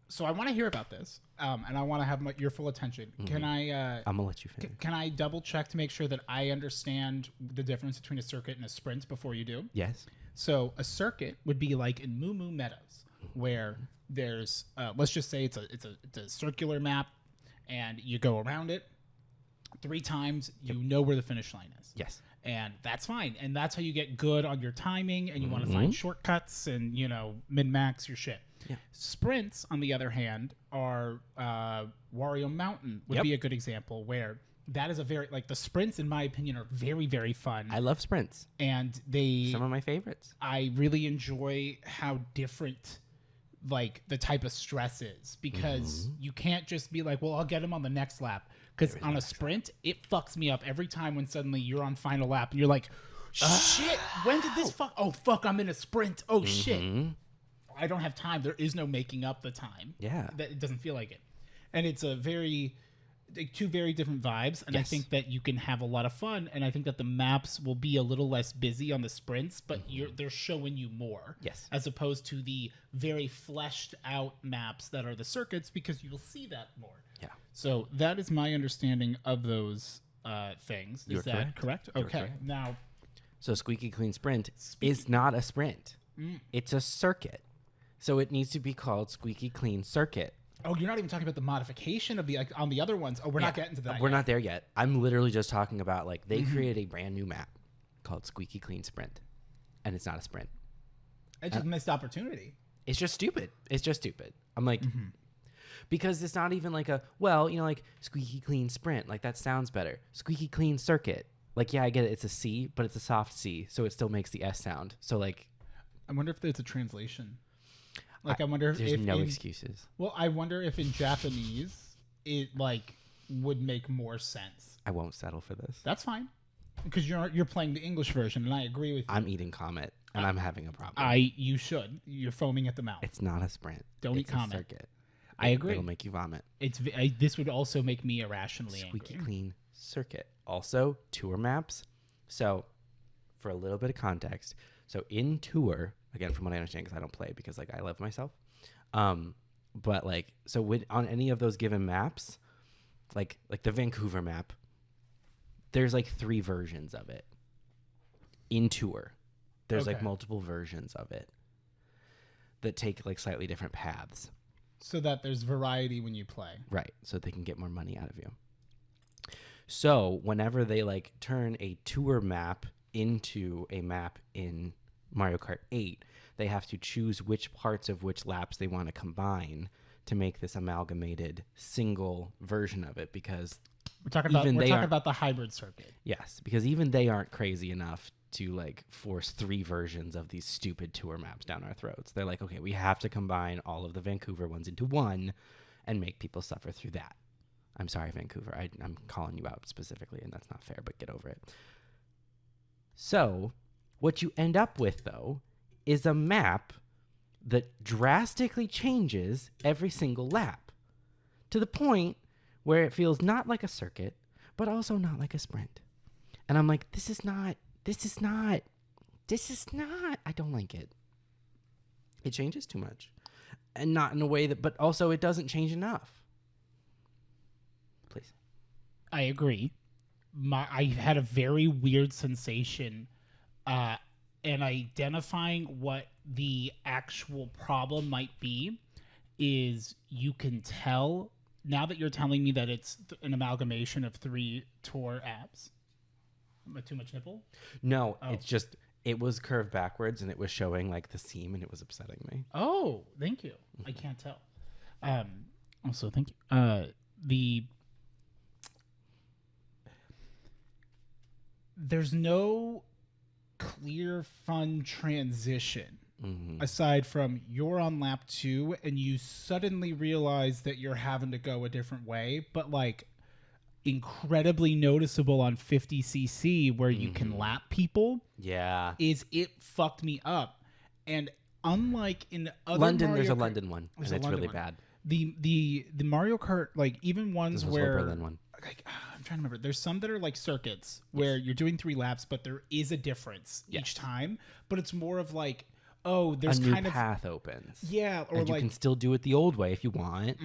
So I want to hear about this, and I want to have your full attention. Can I? I'm gonna let you finish. Can I double check to make sure that I understand the difference between a circuit and a sprint before you do? Yes. So a circuit would be like in Moo Moo Meadows, where there's let's just say it's a circular map, and you go around it 3 times. You know where the finish line is. Yes. And that's fine. And that's how you get good on your timing, and you want to find shortcuts and min-max your shit. Yeah. Sprints, on the other hand, are Wario Mountain would be a good example where that is a very the sprints in my opinion are very, very fun. I love sprints. And Some of my favorites. I really enjoy how different the type of stress is because you can't just be like, well, I'll get him on the next lap. Because on a sprint, it fucks me up every time when suddenly you're on final lap and you're like, shit, when did this fuck? Oh, fuck, I'm in a sprint. Oh, shit. I don't have time. There is no making up the time. Yeah. That it doesn't feel like it. And it's a very, 2 very different vibes. And I think that you can have a lot of fun. And I think that the maps will be a little less busy on the sprints, but they're showing you more. Yes. As opposed to the very fleshed out maps that are the circuits, because you'll see that more. Yeah. So that is my understanding of those things. You're Is that correct? You're Okay. correct. Now, So squeaky clean sprint is not a sprint. It's a circuit. So it needs to be called squeaky clean circuit. Oh, you're not even talking about the modification of the like, on the other ones. Oh, we're not getting to that. We're not there yet. I'm literally just talking about like they created a brand new map called Squeaky Clean Sprint, and it's not a sprint. It's just missed opportunity. It's just stupid. I'm like, because it's not even like like Squeaky Clean Sprint. Like that sounds better. Squeaky Clean Circuit. Like, yeah, I get it. It's a C, but it's a soft C, so it still makes the S sound. So like, I wonder if there's a translation. Like, I wonder if there's no excuses. Well, I wonder if in Japanese it like would make more sense. I won't settle for this. That's fine, because you're playing the English version, and I agree with you. I'm eating Comet, and I'm having a problem. You should. You're foaming at the mouth. It's not a sprint. Don't eat Comet. Circuit. I agree. It'll make you vomit. This would also make me irrationally Squeaky angry. Clean Circuit. Also, tour maps. So, for a little bit of context, so in tour, again, from what I understand, because I don't play because like I love myself. But like, so on any of those given maps, like the Vancouver map, there's like 3 versions of it. In tour, there's like multiple versions of it that take like slightly different paths. So that there's variety when you play. Right. So they can get more money out of you. So whenever they like turn a tour map into a map in Mario Kart 8, they have to choose which parts of which laps they want to combine to make this amalgamated single version of it, because we're talking about the hybrid circuit. Yes, because even they aren't crazy enough to like force 3 versions of these stupid tour maps down our throats. They're like, okay, we have to combine all of the Vancouver ones into one and make people suffer through that. I'm sorry, Vancouver. I'm calling you out specifically, and that's not fair, but get over it. So what you end up with, though, is a map that drastically changes every single lap to the point where it feels not like a circuit, but also not like a sprint. And I'm like, this is not, I don't like it. It changes too much. And not in a way that, but also it doesn't change enough. Please. I agree. I had a very weird sensation and identifying what the actual problem might be is you can tell, now that you're telling me that it's an amalgamation of 3 tour apps. Am I too much nipple? No, It's just, it was curved backwards and it was showing like the seam and it was upsetting me. Oh, thank you. I can't tell. Also, thank you. There's no clear, fun transition aside from you're on lap 2 and you suddenly realize that you're having to go a different way, but like incredibly noticeable on 50cc where you can lap people. Yeah. Is it fucked me up. And unlike in other London, there's a London one, and it's really bad. The Mario Kart, like even ones where Berlin one. Like, I'm trying to remember. There's some that are like circuits where you're doing 3 laps, but there is a difference each time. But it's more of like, oh, there's a new kind of path opens. Yeah, or and like you can still do it the old way if you want.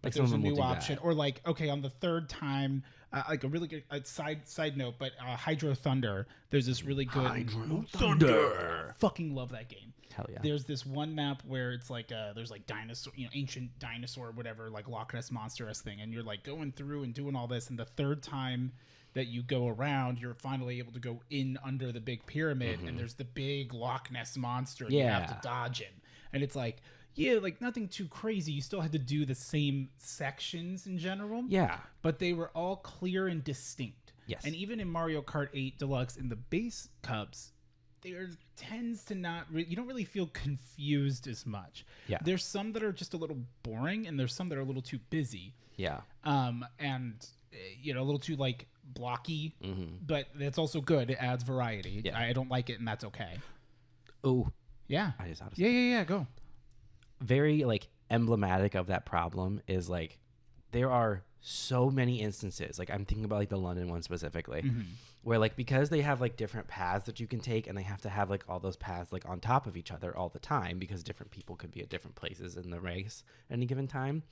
But there's a new option, or like, okay, on the 3rd time, like a really good side note, but Hydro Thunder. There's this really good Hydro Thunder. Fucking love that game. Hell yeah. There's this one map where it's like there's like dinosaur, ancient dinosaur, whatever, like Loch Ness monstrous thing, and you're like going through and doing all this, and the 3rd time that you go around, you're finally able to go in under the big pyramid, and there's the big Loch Ness monster, and you have to dodge him, and it's like, yeah, like nothing too crazy. You still had to do the same sections in general. Yeah. But they were all clear and distinct. Yes. And even in Mario Kart 8 Deluxe in the base cups, there tends to not you don't really feel confused as much. Yeah. There's some that are just a little boring, and there's some that are a little too busy. Yeah. And a little too like blocky, but that's also good. It adds variety. Yeah. I don't like it, and that's okay. Oh. Yeah. I just Yeah, go. Very like emblematic of that problem is like there are so many instances, like I'm thinking about like the London one specifically, where like because they have like different paths that you can take, and they have to have like all those paths like on top of each other all the time because different people could be at different places in the race at any given time.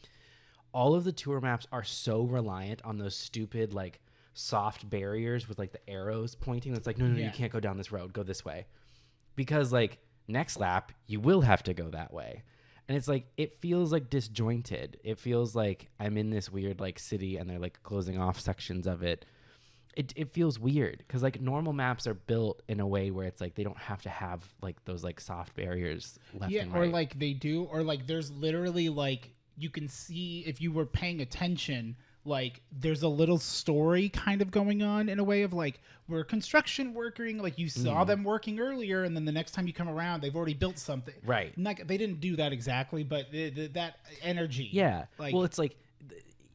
All of the tour maps are so reliant on those stupid like soft barriers with like the arrows pointing. That's like, no, you can't go down this road, go this way, because like next lap you will have to go that way. And it's like, it feels like disjointed. It feels like I'm in this weird like city and they're like closing off sections of it. It feels weird because like normal maps are built in a way where it's like they don't have to have like those like soft barriers left and right. Or like they do, or like there's literally like you can see if you were paying attention, like there's a little story kind of going on in a way of like we're construction working, like you saw them working earlier, and then the next time you come around, they've already built something. Right. Like, they didn't do that exactly, but that energy. Yeah. Like, well, it's like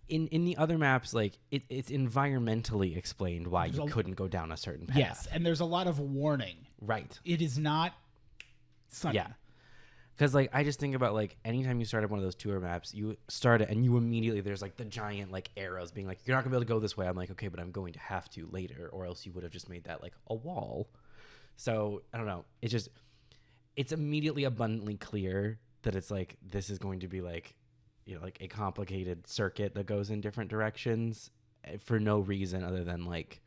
in the other maps, like it's environmentally explained why you couldn't go down a certain path. Yes, and there's a lot of warning. Right. It is not sunny. Yeah. Because, like, I just think about, like, anytime you start up one of those tour maps, you start it and you immediately, there's, like, the giant, like, arrows being like, you're not going to be able to go this way. I'm like, okay, but I'm going to have to later, or else you would have just made that, like, a wall. So, I don't know. It's just, it's immediately abundantly clear that it's, like, this is going to be, like, you know, like, a complicated circuit that goes in different directions for no reason other than, like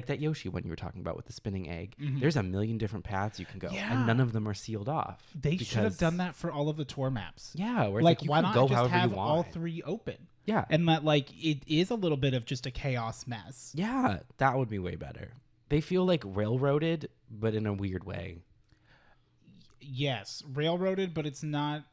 that Yoshi one you were talking about with the spinning egg. Mm-hmm. There's a million different paths you can go, and none of them are sealed off. They should have done that for all of the tour maps. Yeah, where like you why can not go just have you want. all three open? Yeah, and that like it is a little bit of just a chaos mess. Yeah, that would be way better. They feel like railroaded, but in a weird way. Yes, railroaded, but it's not.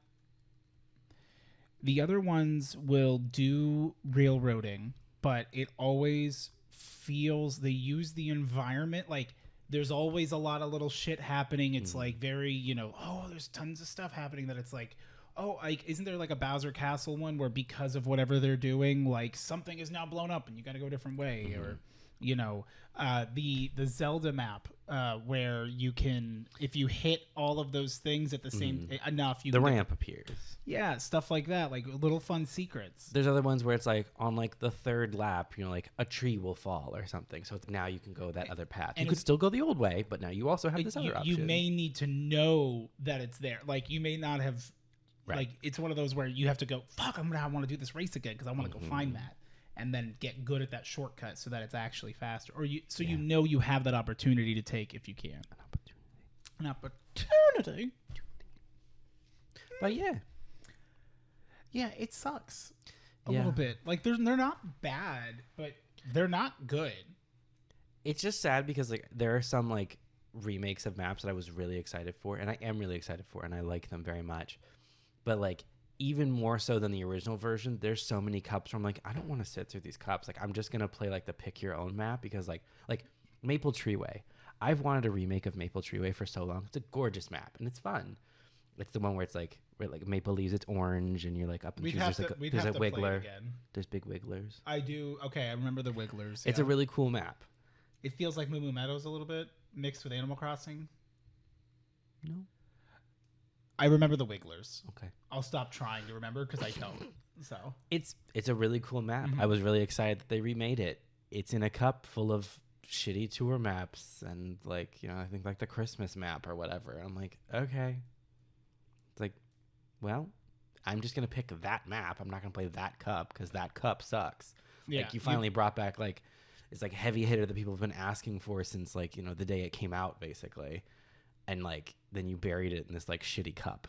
The other ones will do railroading, but it always feels they use the environment like there's always a lot of little shit happening. It's like very, you know, oh, there's tons of stuff happening that it's like, oh, like isn't there like a Bowser Castle one where because of whatever they're doing, like something is now blown up and you got to go a different way, or you know, the Zelda map where you can, if you hit all of those things at the same enough, you the can ramp appears. Yeah, stuff like that, like little fun secrets. There's other ones where it's like on like the third lap, you know, like a tree will fall or something. So now you can go that other path. And you could still go the old way, but now you also have this other option. You may need to know that it's there. Like you may not have, like it's one of those where you have to go, fuck, I want to do this race again because I want to go find that. And then get good at that shortcut so that it's actually faster. Or you know you have that opportunity to take if you can. An opportunity. But yeah. Yeah, it sucks a little bit. Like they're not bad, but they're not good. It's just sad because like there are some like remakes of maps that I was really excited for, and I am really excited for, and I like them very much. But like even more so than the original version, there's so many cups where I'm like, I don't want to sit through these cups. Like I'm just gonna play like the pick your own map because like Maple Treeway. I've wanted a remake of Maple Treeway for so long. It's a gorgeous map and it's fun. It's the one where it's like Maple leaves it's orange and you're like up and there's a wiggler. There's big wigglers. I do. Okay, I remember the wigglers. It's a really cool map. It feels like Moo Moo Meadows a little bit mixed with Animal Crossing. No. I remember the wigglers. Okay. I'll stop trying to remember because I don't. So it's a really cool map. I was really excited that they remade it. It's in a cup full of shitty tour maps and like, you know, I think like the Christmas map or whatever. I'm like, okay. It's like, well, I'm just gonna pick that map. I'm not gonna play that cup because that cup sucks. Yeah, like you finally brought back like it's like heavy hitter that people have been asking for since like, you know, the day it came out basically. And like then you buried it in this like shitty cup.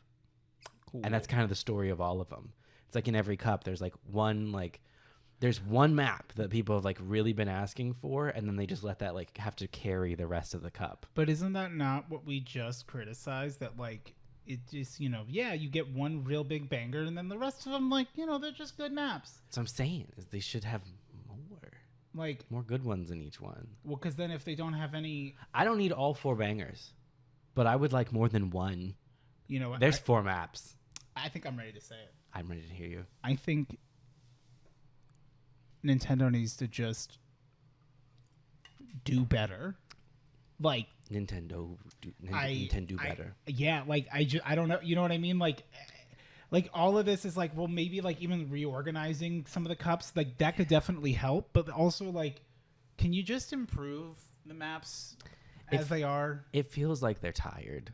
Cool. And that's kind of the story of all of them. It's like in every cup there's like there's one map that people have like really been asking for, and then they just let that like have to carry the rest of the cup. But isn't that not what we just criticized? That like it just, you know, yeah, you get one real big banger and then the rest of them, like, you know, they're just good maps. That's what I'm saying is they should have more good ones in each one. Well, because then if they don't have any, I don't need all 4 bangers, but I would like more than one. You know, there's 4 maps. I think I'm ready to say it. I'm ready to hear you. I think Nintendo needs to just do better. Like Nintendo do better. I don't know. You know what I mean? Like all of this is like, well, maybe like even reorganizing some of the cups, like that could definitely help. But also like, can you just improve the maps as they are? It feels like they're tired.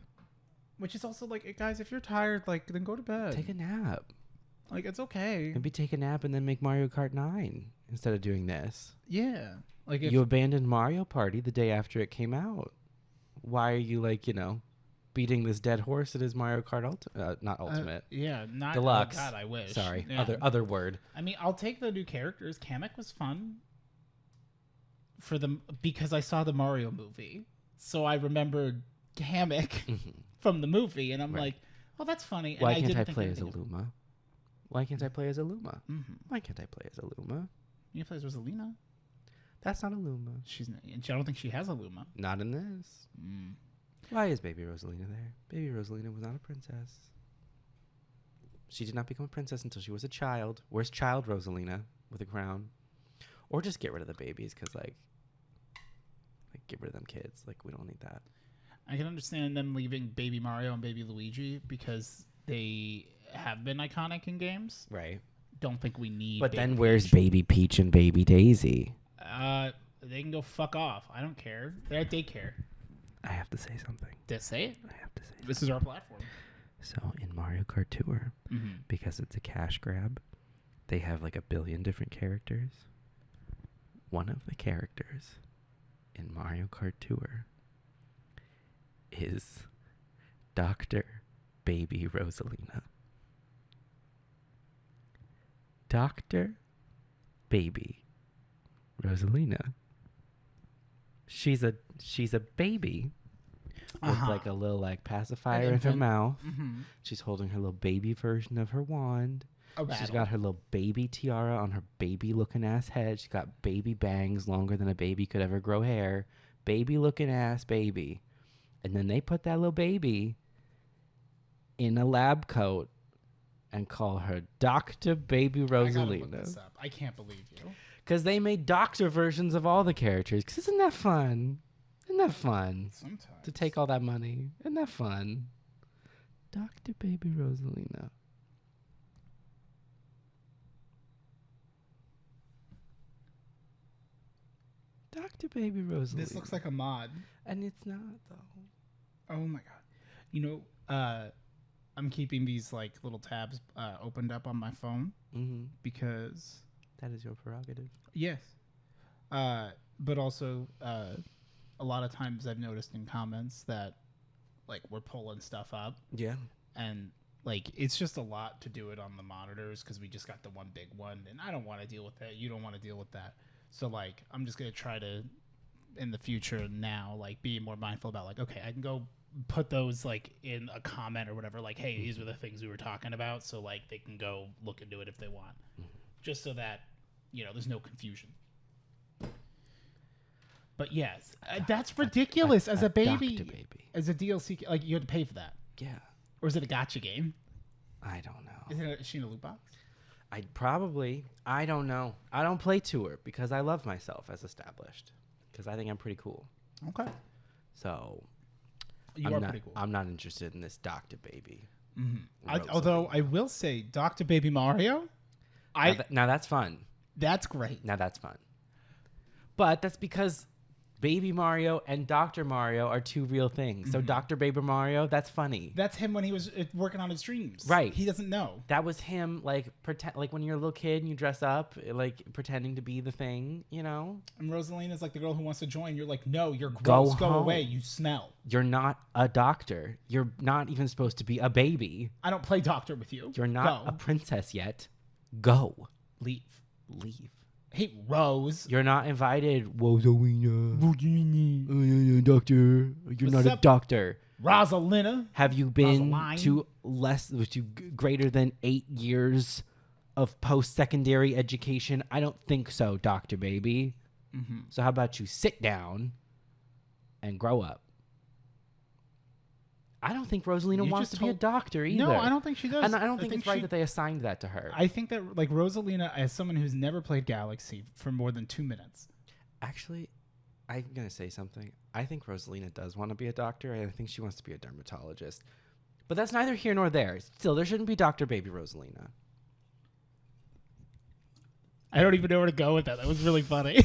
Which is also like, guys, if you're tired, like then go to bed. Take a nap. Like it's okay. Maybe take a nap and then make Mario Kart 9 instead of doing this. Yeah. Like you abandoned Mario Party the day after it came out. Why are you like, you know, beating this dead horse that is Mario Kart not Ultimate. Yeah, not Deluxe. Oh God, I wish. Sorry, Yeah. other word. I mean, I'll take the new characters. Kamek was fun because I saw the Mario movie, so I remembered Kamek from the movie, and I'm like, oh, that's funny. And Why I can't I didn't play think as a anything of it. Luma? Why can't I play as a Luma? Mm-hmm. Why can't I play as a Luma? You play as Rosalina? That's not a Luma. She's not, and I don't think she has a Luma. Not in this. Mm. Why is Baby Rosalina there? Baby Rosalina was not a princess. She did not become a princess until she was a child. Where's child Rosalina with a crown? Or just get rid of the babies, because like get rid of them kids. Like, we don't need that. I can understand them leaving Baby Mario and Baby Luigi because they have been iconic in games. Right. Don't think we need. But Baby then where's Peach. Baby Peach and Baby Daisy? They can go fuck off. I don't care. They're at daycare. I have to say something. Just say it. I have to say This is our platform. So in Mario Kart Tour, because it's a cash grab, they have like 1 billion different characters. One of the characters in Mario Kart Tour is Dr. Baby Rosalina. Dr. Baby Rosalina. She's a baby with like a little like pacifier in her mouth. Mm-hmm. She's holding her little baby version of her wand. She's got her little baby tiara on her baby looking ass head. She's got baby bangs longer than a baby could ever grow hair. Baby looking ass baby. And then they put that little baby in a lab coat and call her Dr. Baby I gotta look Rosalina. this up. I can't believe you. Because they made doctor versions of all the characters. Because isn't that fun? Isn't that fun? Sometimes. To take all that money. Isn't that fun? Dr. Baby Rosalina. Dr. Baby Rosalina. This looks like a mod. And it's not, though. Oh my god. You know, I'm keeping these like little tabs opened up on my phone because that is your prerogative. Yes. But also a lot of times I've noticed in comments that like we're pulling stuff up. Yeah. And like it's just a lot to do it on the monitors because we just got the one big one and I don't want to deal with that. You don't want to deal with that. So like I'm just going to try to in the future now like be more mindful about like, okay, I can go put those like in a comment or whatever, like, hey, these were the things we were talking about. So like they can go look into it if they want, just so that, you know, there's no confusion. But yes, that's ridiculous. As a baby, as a DLC, like you had to pay for that. Yeah. Or is it a gacha game? I don't know. Is she in a loot box? I don't know. I don't play Tour because I love myself as established. Because I think I'm pretty cool. Okay. So You are pretty cool. I'm not interested in this Dr. Baby. Although I will say, Dr. Baby Mario, now that's fun. That's great. Now that's fun. But that's because Baby Mario and Dr. Mario are two real things. So Dr. Baby Mario, that's funny. That's him when he was working on his dreams. Right. He doesn't know. That was him, like like when you're a little kid and you dress up, like pretending to be the thing, you know. And Rosalina's like the girl who wants to join. You're like, no, you're gross. Go away. You smell. You're not a doctor. You're not even supposed to be a baby. I don't play doctor with you. You're not a princess yet. Go. Leave. Hey, Rose. You're not invited, Rosalina. Doctor. You're not a doctor. Rosalina. Have you been to greater than 8 years of post-secondary education? I don't think so, Dr. Baby. So how about you sit down and grow up? I don't think Rosalina wants to be a doctor either. No, I don't think she does. And I don't think it's right that they assigned that to her. I think that like Rosalina, as someone who's never played Galaxy for more than 2 minutes. Actually, I'm going to say something. I think Rosalina does want to be a doctor. I think she wants to be a dermatologist. But that's neither here nor there. Still, there shouldn't be Dr. Baby Rosalina. I don't even know where to go with that. That was really funny.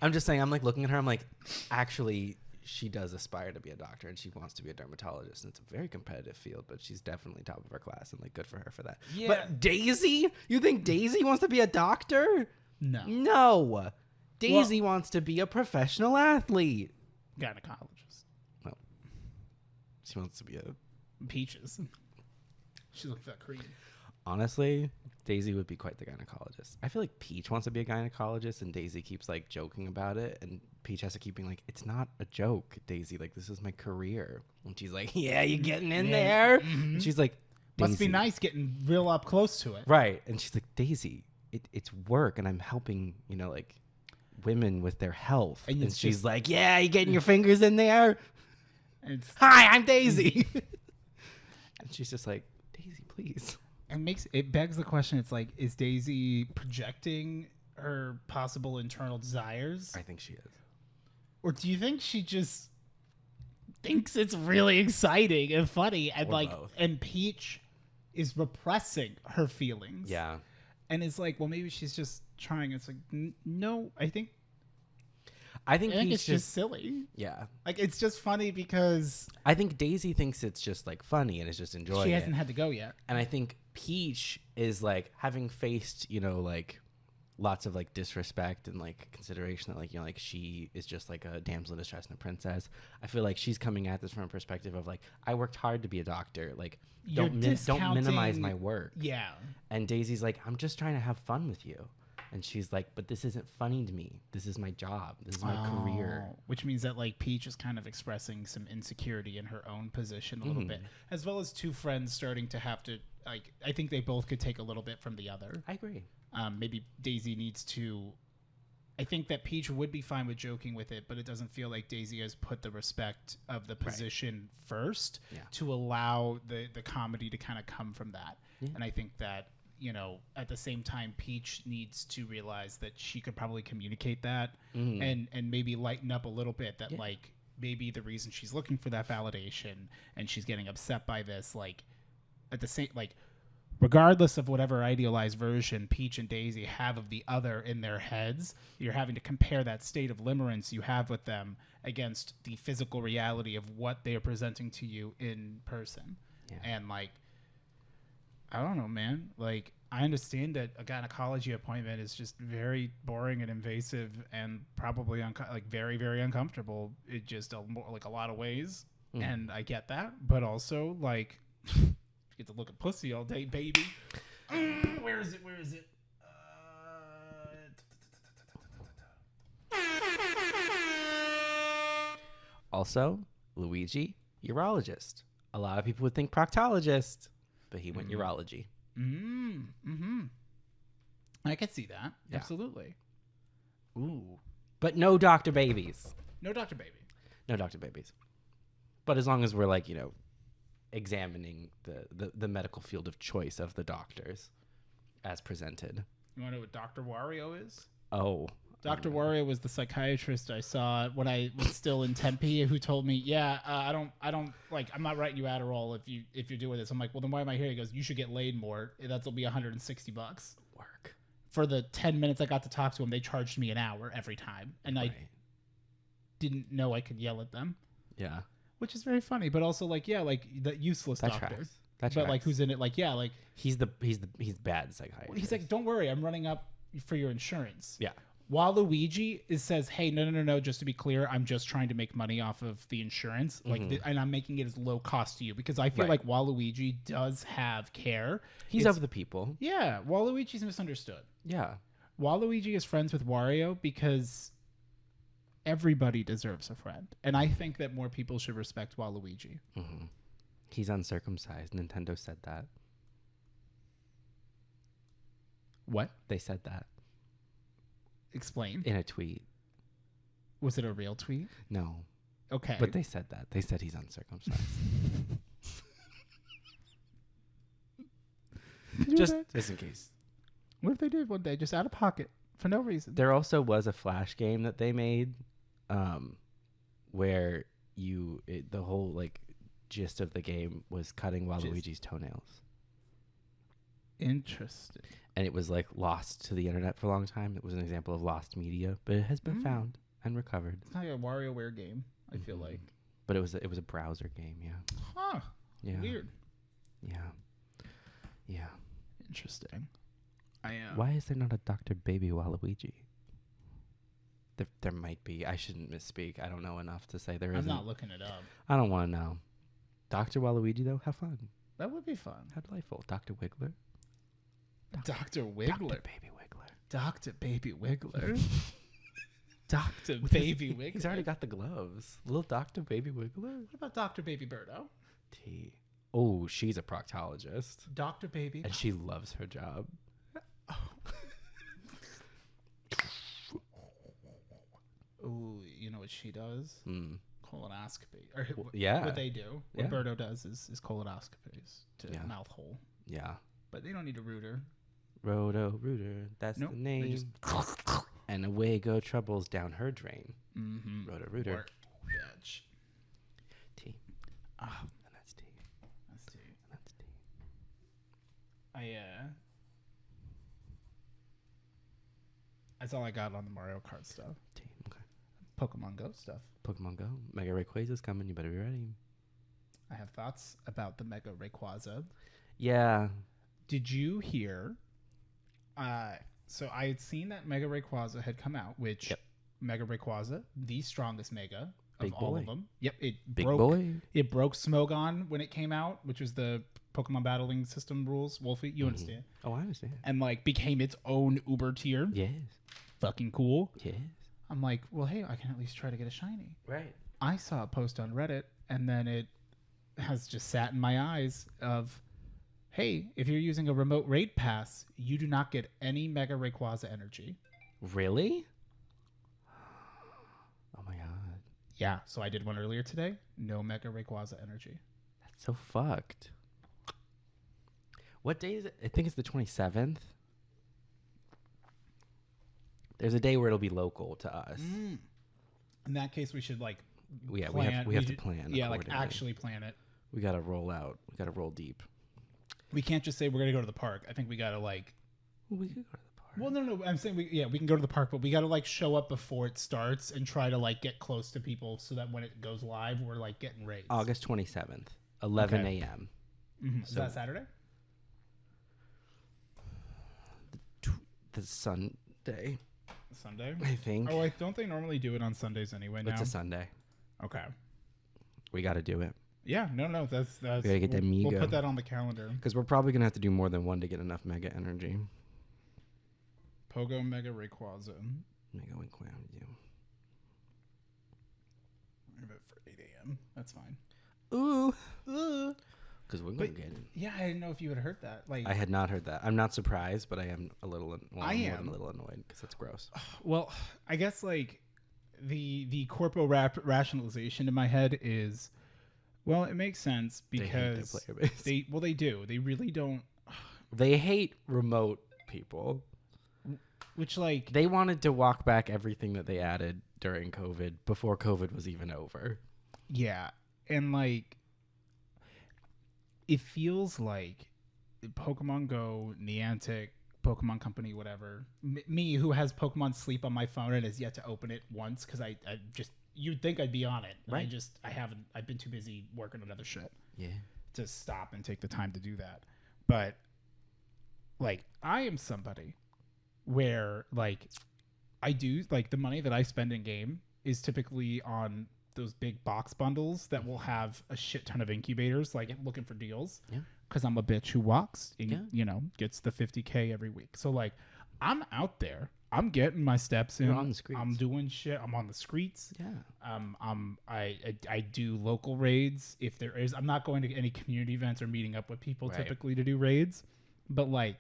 I'm just saying, I'm like looking at her. I'm like, actually, she does aspire to be a doctor and she wants to be a dermatologist. And it's a very competitive field, but she's definitely top of her class and like good for her for that. Yeah. But Daisy? You think Daisy wants to be a doctor? No. Daisy wants to be a professional athlete. Gynecologist. Well, She wants to be a Peaches. She's looking for that cream. Honestly, Daisy would be quite the gynecologist. I feel like Peach wants to be a gynecologist, and Daisy keeps like joking about it, and Peach has to keep being like, "It's not a joke, Daisy. Like, this is my career." And she's like, "Yeah, you're getting in there." Mm-hmm. And she's like, "Must be nice getting real up close to it." Right. And she's like, "Daisy, it's work, and I'm helping, like women with their health." And she's like, "Yeah, you getting your fingers in there?" "Hi, I'm Daisy." And she's just like, "Daisy, please." And it begs the question. It's like, is Daisy projecting her possible internal desires? I think she is. Or do you think she just thinks it's really exciting and funny, and both. And Peach is repressing her feelings? Yeah. And it's like, well, maybe she's just trying. It's like, no, I think it's just silly. Yeah. Like, it's just funny because I think Daisy thinks it's just like funny and is just enjoying it. She hasn't had to go yet. And I think Peach is like having faced, like lots of like disrespect and like consideration that like, she is just like a damsel in distress and a princess. I feel like she's coming at this from a perspective of like, I worked hard to be a doctor. Like, don't minimize my work. Yeah. And Daisy's like, I'm just trying to have fun with you. And she's like, but this isn't funny to me. This is my job. This is my career. Which means that like Peach is kind of expressing some insecurity in her own position a little bit, as well as two friends starting to have to like. I think they both could take a little bit from the other. I agree. Maybe Daisy needs to. I think that Peach would be fine with joking with it, but it doesn't feel like Daisy has put the respect of the position first to allow the comedy to kind of come from that. Yeah. And I think that, at the same time, Peach needs to realize that she could probably communicate that and maybe lighten up a little bit that like maybe the reason she's looking for that validation and she's getting upset by this, like at the same, like regardless of whatever idealized version Peach and Daisy have of the other in their heads, you're having to compare that state of limerence you have with them against the physical reality of what they are presenting to you in person. Yeah. And like, I don't know, man. Like, I understand that a gynecology appointment is just very boring and invasive and probably very, very uncomfortable. It just a lot of ways, and I get that. But also, like, you get to look at pussy all day, baby. Where is it? Where is it? Also, Luigi, urologist. A lot of people would think proctologist. But he went urology. I could see that. Yeah. Absolutely. Ooh. But no Dr. Babies. No Dr. Baby. No Dr. Babies. But as long as we're like, examining the medical field of choice of the doctors as presented. You want to know what Dr. Wario is? Oh. Dr. Wario was the psychiatrist I saw when I was still in Tempe who told me, I don't like, I'm not writing you Adderall if you're doing this. I'm like, well, then why am I here? He goes, you should get laid more. That'll be $160. Work. For the 10 minutes I got to talk to him, they charged me an hour every time. And I didn't know I could yell at them. Yeah. Which is very funny, but also like, that useless doctor. Tracks. But like, who's in it? Like, like he's bad psychiatrist. He's like, don't worry, I'm running up for your insurance. Yeah. Waluigi says, hey, no, just to be clear, I'm just trying to make money off of the insurance, and I'm making it as low cost to you, because I feel like Waluigi does have care. He's of the people. Yeah, Waluigi's misunderstood. Yeah. Waluigi is friends with Wario because everybody deserves a friend, and I think that more people should respect Waluigi. Mm-hmm. He's uncircumcised. Nintendo said that. What? They said that. Explain. In a tweet. Was it a real tweet? No. Okay. But they said that. They said he's uncircumcised. just in case. What if they did one day, just out of pocket, for no reason? There also was a Flash game that they made where the whole like gist of the game was cutting Waluigi's toenails. Interesting. And it was like lost to the internet for a long time. It was an example of lost media, but it has been found and recovered. It's not like a WarioWare game, I feel like. But it was a browser game, yeah. Huh. Yeah. Weird. Yeah. Yeah. Interesting. Why is there not a Dr. Baby Waluigi? There might be. I shouldn't misspeak. I don't know enough to say there isn't. I'm not looking it up. I don't want to know. Dr. Waluigi, though, have fun. That would be fun. How delightful. Dr. Wiggler. Dr. Wiggler. Dr. Baby Wiggler. Dr. Baby Wiggler. Dr. Baby Wiggler. He's already got the gloves. Little Dr. Baby Wiggler. What about Dr. Baby Birdo? T. Oh, she's a proctologist. Dr. Baby. And she loves her job. Oh, you know what she does? Colonoscopy. Or yeah. What they do. What Birdo does is colonoscopies to mouth hole. Yeah. But they don't need a rooter. Roto-Rooter. That's the name. And away go troubles down her drain. Mm-hmm. Roto-Rooter. Bitch. T. And that's T. That's T. That's T. That's all I got on the Mario Kart stuff. T. Okay. Pokemon Go stuff. Pokemon Go. Mega Rayquaza's coming. You better be ready. I have thoughts about the Mega Rayquaza. Yeah. Did you hear? So I had seen that Mega Rayquaza had come out, which Mega Rayquaza, the strongest Mega of all of them. Yep, it broke Smogon when it came out, which was the Pokemon battling system rules. Wolfie, you understand? Oh, I understand. And like became its own Uber tier. Yes. Fucking cool. Yes. I'm like, well, hey, I can at least try to get a shiny. Right. I saw a post on Reddit, and then it has just sat in my eyes of, hey, if you're using a remote raid pass, you do not get any Mega Rayquaza energy. Really? Oh my god. Yeah, so I did one earlier today. No Mega Rayquaza energy. That's so fucked. What day is it? I think it's the 27th. There's a day where it'll be local to us. In that case, we should like we have to plan. Yeah, like actually plan it. We got to roll out. We got to roll deep. We can't just say we're going to go to the park. I think we got to like... Well, we could go to the park. Well, no. I'm saying we can go to the park, but we got to like show up before it starts and try to like get close to people so that when it goes live, we're like getting raids. August 27th, 11 a.m. Mm-hmm. Is that Saturday? The Sunday. Sunday? I think. Oh, don't they normally do it on Sundays anyway now? It's a Sunday. Okay. We got to do it. Yeah, no, that's we gotta get that Mega. We'll put that on the calendar. Because we're probably going to have to do more than one to get enough Mega energy. Pogo Mega Rayquaza. Mega Rayquaza. Leave it for 8 a.m. That's fine. Ooh. Because we're going to get it. Yeah, I didn't know if you had heard that. Like, I had not heard that. I'm not surprised, but I am a little. I am a little annoyed because that's gross. Well, I guess like the corpo rationalization in my head is, well, it makes sense because they hate their player base. They do. They really don't. They hate remote people. Which like they wanted to walk back everything that they added during COVID before COVID was even over. Yeah, and like it feels like Pokemon Go, Niantic, Pokemon Company, whatever. Me, who has Pokemon Sleep on my phone and has yet to open it once because I just you'd think I'd be on it. Right. I haven't. I've been too busy working on other shit. Yeah. To stop and take the time to do that. But like I am somebody where like I do like the money that I spend in game is typically on those big box bundles that will have a shit ton of incubators, like looking for deals. Yeah. Because I'm a bitch who walks and gets the 50K every week. So like I'm out there. I'm getting my steps in. You're on the streets. I'm doing shit. I'm on the streets. Yeah. I do local raids if there is. I'm not going to any community events or meeting up with people typically to do raids, but like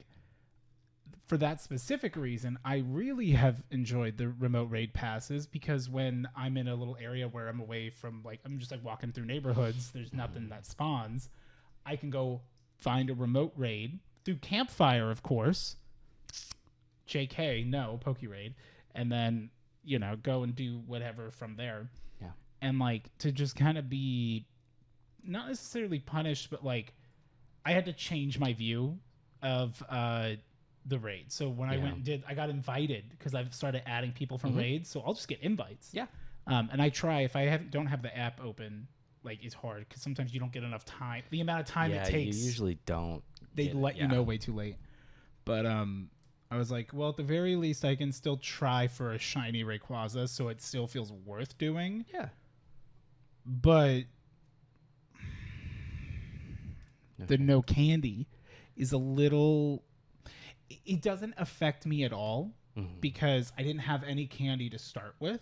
for that specific reason, I really have enjoyed the remote raid passes because when I'm in a little area where I'm away from like I'm just like walking through neighborhoods, there's nothing that spawns. I can go find a remote raid through Campfire, of course. JK, no, PokeRaid, and then, go and do whatever from there. Yeah. And, like, to just kind of be not necessarily punished, but, like, I had to change my view of the raid. So when I went and I got invited because I've started adding people from raids, so I'll just get invites. Yeah. And I try, if I don't have the app open, like, it's hard because sometimes you don't get enough time. The amount of time it takes. You usually don't. They let you know way too late. But, I was like, well, at the very least, I can still try for a shiny Rayquaza, so it still feels worth doing. Yeah. But the no candy is a little. It doesn't affect me at all because I didn't have any candy to start with.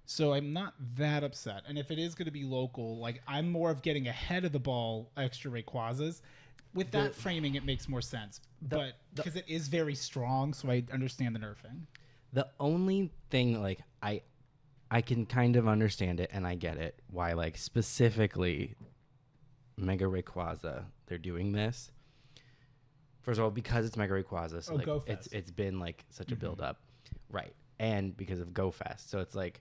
So I'm not that upset. And if it is going to be local, like I'm more of getting ahead of the ball extra Rayquazas. With that framing, it makes more sense. But because it is very strong, so I understand the nerfing. The only thing, like, I can kind of understand it and I get it. Why, like, specifically Mega Rayquaza, they're doing this. First of all, because it's Mega Rayquaza, so like it's been like such a build up. Right. And because of GoFest. So it's like,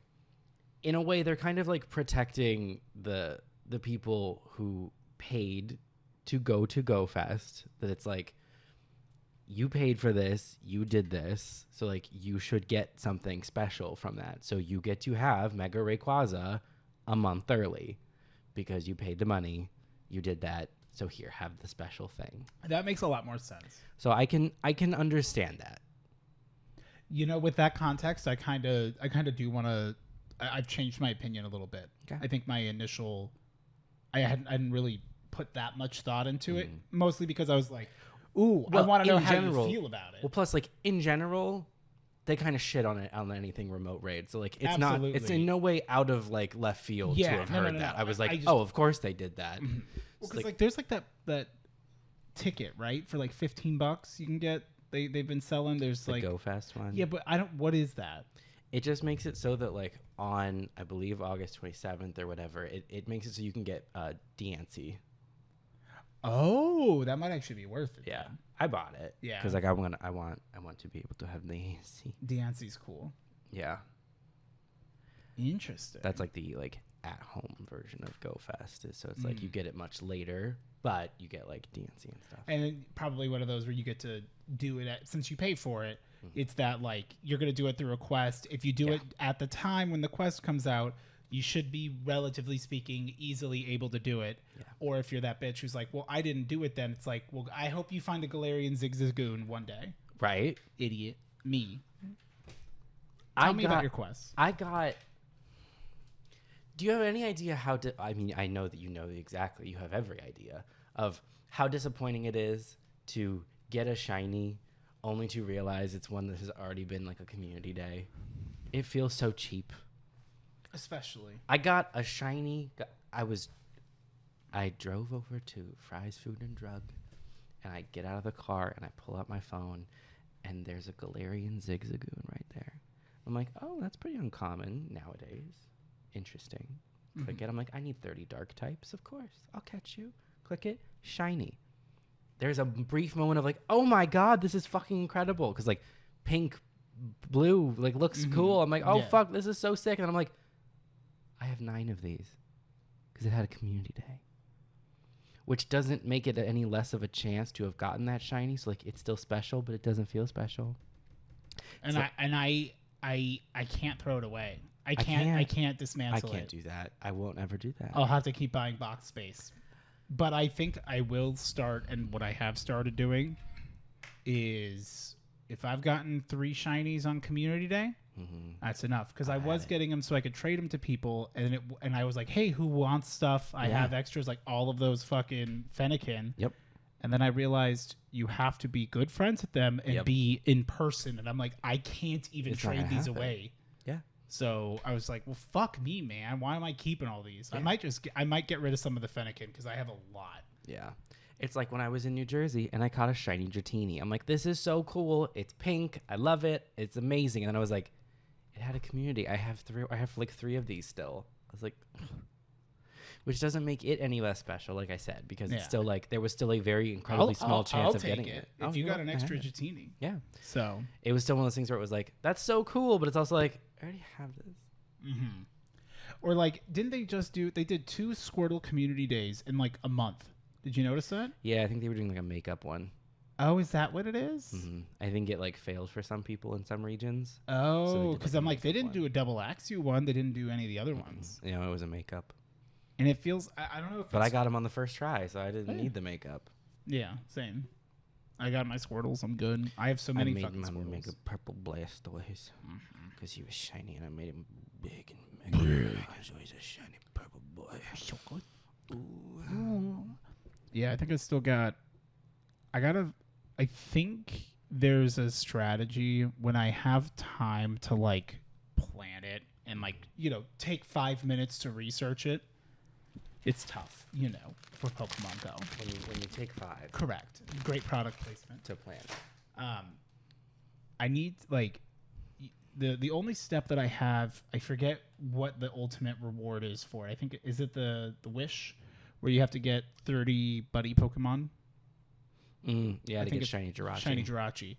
in a way, they're kind of like protecting the people who paid to go to GoFest. That it's like, you paid for this, you did this, so like you should get something special from that. So you get to have Mega Rayquaza a month early because you paid the money, you did that. So here, have the special thing. That makes a lot more sense. So I can understand that. You know, with that context, I kind of do want to. I've changed my opinion a little bit. Okay. I think my initial, I hadn't really put that much thought into it, mostly because I was like, ooh, well, I want to know how you feel about it. Well, plus, like, in general, they kind of shit on it on anything remote raid. So, like, it's Absolutely. not, it's in no way out of, like, left field to have heard that. I was like, oh, of course they did that. Well, because, like, there's, like, that ticket, right? For, like, $15 you can get. They've been selling. There's, the like... Go Fast one? Yeah, but what is that? It just makes it so that, like, on, I believe, August 27th or whatever, it makes it so you can get Diancie. Oh, that might actually be worth it. Yeah, I bought it. Yeah, because like I want to be able to have Diancie. Diancie's cool. Yeah, interesting. That's like the at home version of GoFest. So it's like you get it much later, but you get like Diancie and stuff. And probably one of those where you get to do it since you pay for it. It's that like you're gonna do it through a quest. If you do it at the time when the quest comes out, you should be, relatively speaking, easily able to do it. Yeah. Or if you're that bitch who's like, well, I didn't do it then, it's like, well, I hope you find a Galarian Zigzagoon one day. Right. Idiot. Me. Tell me about your quest. Do you have any idea how to... I mean, I know that you know exactly. You have every idea of how disappointing it is to get a shiny only to realize it's one that has already been like a community day. It feels so cheap. Especially. I got a shiny. I drove over to Fry's Food and Drug, and I get out of the car and I pull out my phone, and there's a Galarian Zigzagoon right there. I'm like, oh, that's pretty uncommon nowadays. Interesting. Click it. I'm like, I need 30 dark types. Of course, I'll catch you. Click it. Shiny. There's a brief moment of like, oh my god, this is fucking incredible, because like pink, blue, like looks cool. I'm like, oh fuck, this is so sick, and I'm like, I have 9 of these because it had a community day, which doesn't make it any less of a chance to have gotten that shiny. So like, it's still special, but it doesn't feel special. And so, I can't throw it away. I can't dismantle it. I can't do that. I won't ever do that. I'll have to keep buying box space. But I think I will start, and what I have started doing is, if I've gotten 3 shinies on community day, that's enough, because I was getting them so I could trade them to people, and I was like, hey, who wants stuff? I have extras, like all of those fucking Fennekin. Yep. And then I realized you have to be good friends with them and be in person, and I'm like, I can't even trade these away. Yeah. So I was like, well, fuck me, man. Why am I keeping all these? Yeah. I might get rid of some of the Fennekin because I have a lot. Yeah. It's like when I was in New Jersey and I caught a shiny Dratini. I'm like, this is so cool. It's pink. I love it. It's amazing. And then I was like, it had a community. I have like 3 of these still. I was like, which doesn't make it any less special, like I said, because it's still like, there was still a very incredibly small chance of getting it. If you got an extra Dratini. Yeah. So it was still one of those things where it was like, that's so cool, but it's also like, I already have this. Or like, didn't they did 2 Squirtle community days in like a month? Did you notice that? Yeah, I think they were doing like a makeup one. Oh, is that what it is? I think it like failed for some people in some regions. Oh, because I'm like, they didn't do a double Axew one. They didn't do any of the other ones. You know, it was a makeup. And it feels, I don't know if But I got them on the first try, so I didn't need the makeup. Yeah, same. I got my Squirtles. I'm good. I have so many fucking Squirtles. I made my mega purple Blastoise because he was shiny, and I made him big and mega. So he's a shiny purple boy. So good. Ooh. Yeah, I think I think there's a strategy when I have time to like plan it and like, take 5 minutes to research it. It's tough, for Pokemon Go. When you take 5. Correct. Great product placement. To plan. I need like the only step that I have, I forget what the ultimate reward is for. I think is it the wish where you have to get 30 buddy Pokemon? Yeah, to get Shiny Jirachi. Shiny Jirachi.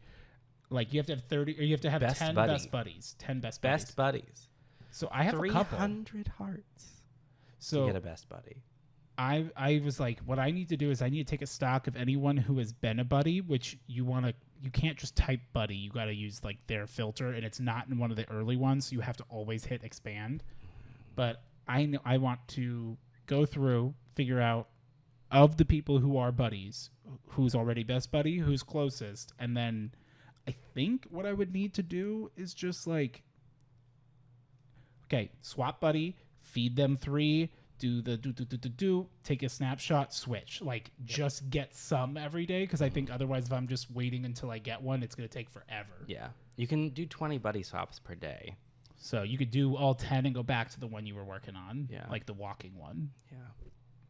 Like you have to have 30 or you have to have 10 best buddies. 10 best buddies. Best buddies. So I have 300 hearts. So to get a best buddy. I was like, what I need to do is I need to take a stock of anyone who has been a buddy, which you can't just type buddy. You got to use like their filter, and it's not in one of the early ones. So you have to always hit expand. But I want to go through, figure out of the people who are buddies, who's already best buddy, who's closest. And then I think what I would need to do is just like, okay, swap buddy, feed them 3, do the take a snapshot, switch. Like, just get some every day, because I think otherwise if I'm just waiting until I get one, it's going to take forever. Yeah. You can do 20 buddy swaps per day. So you could do all 10 and go back to the one you were working on, like the walking one. Yeah.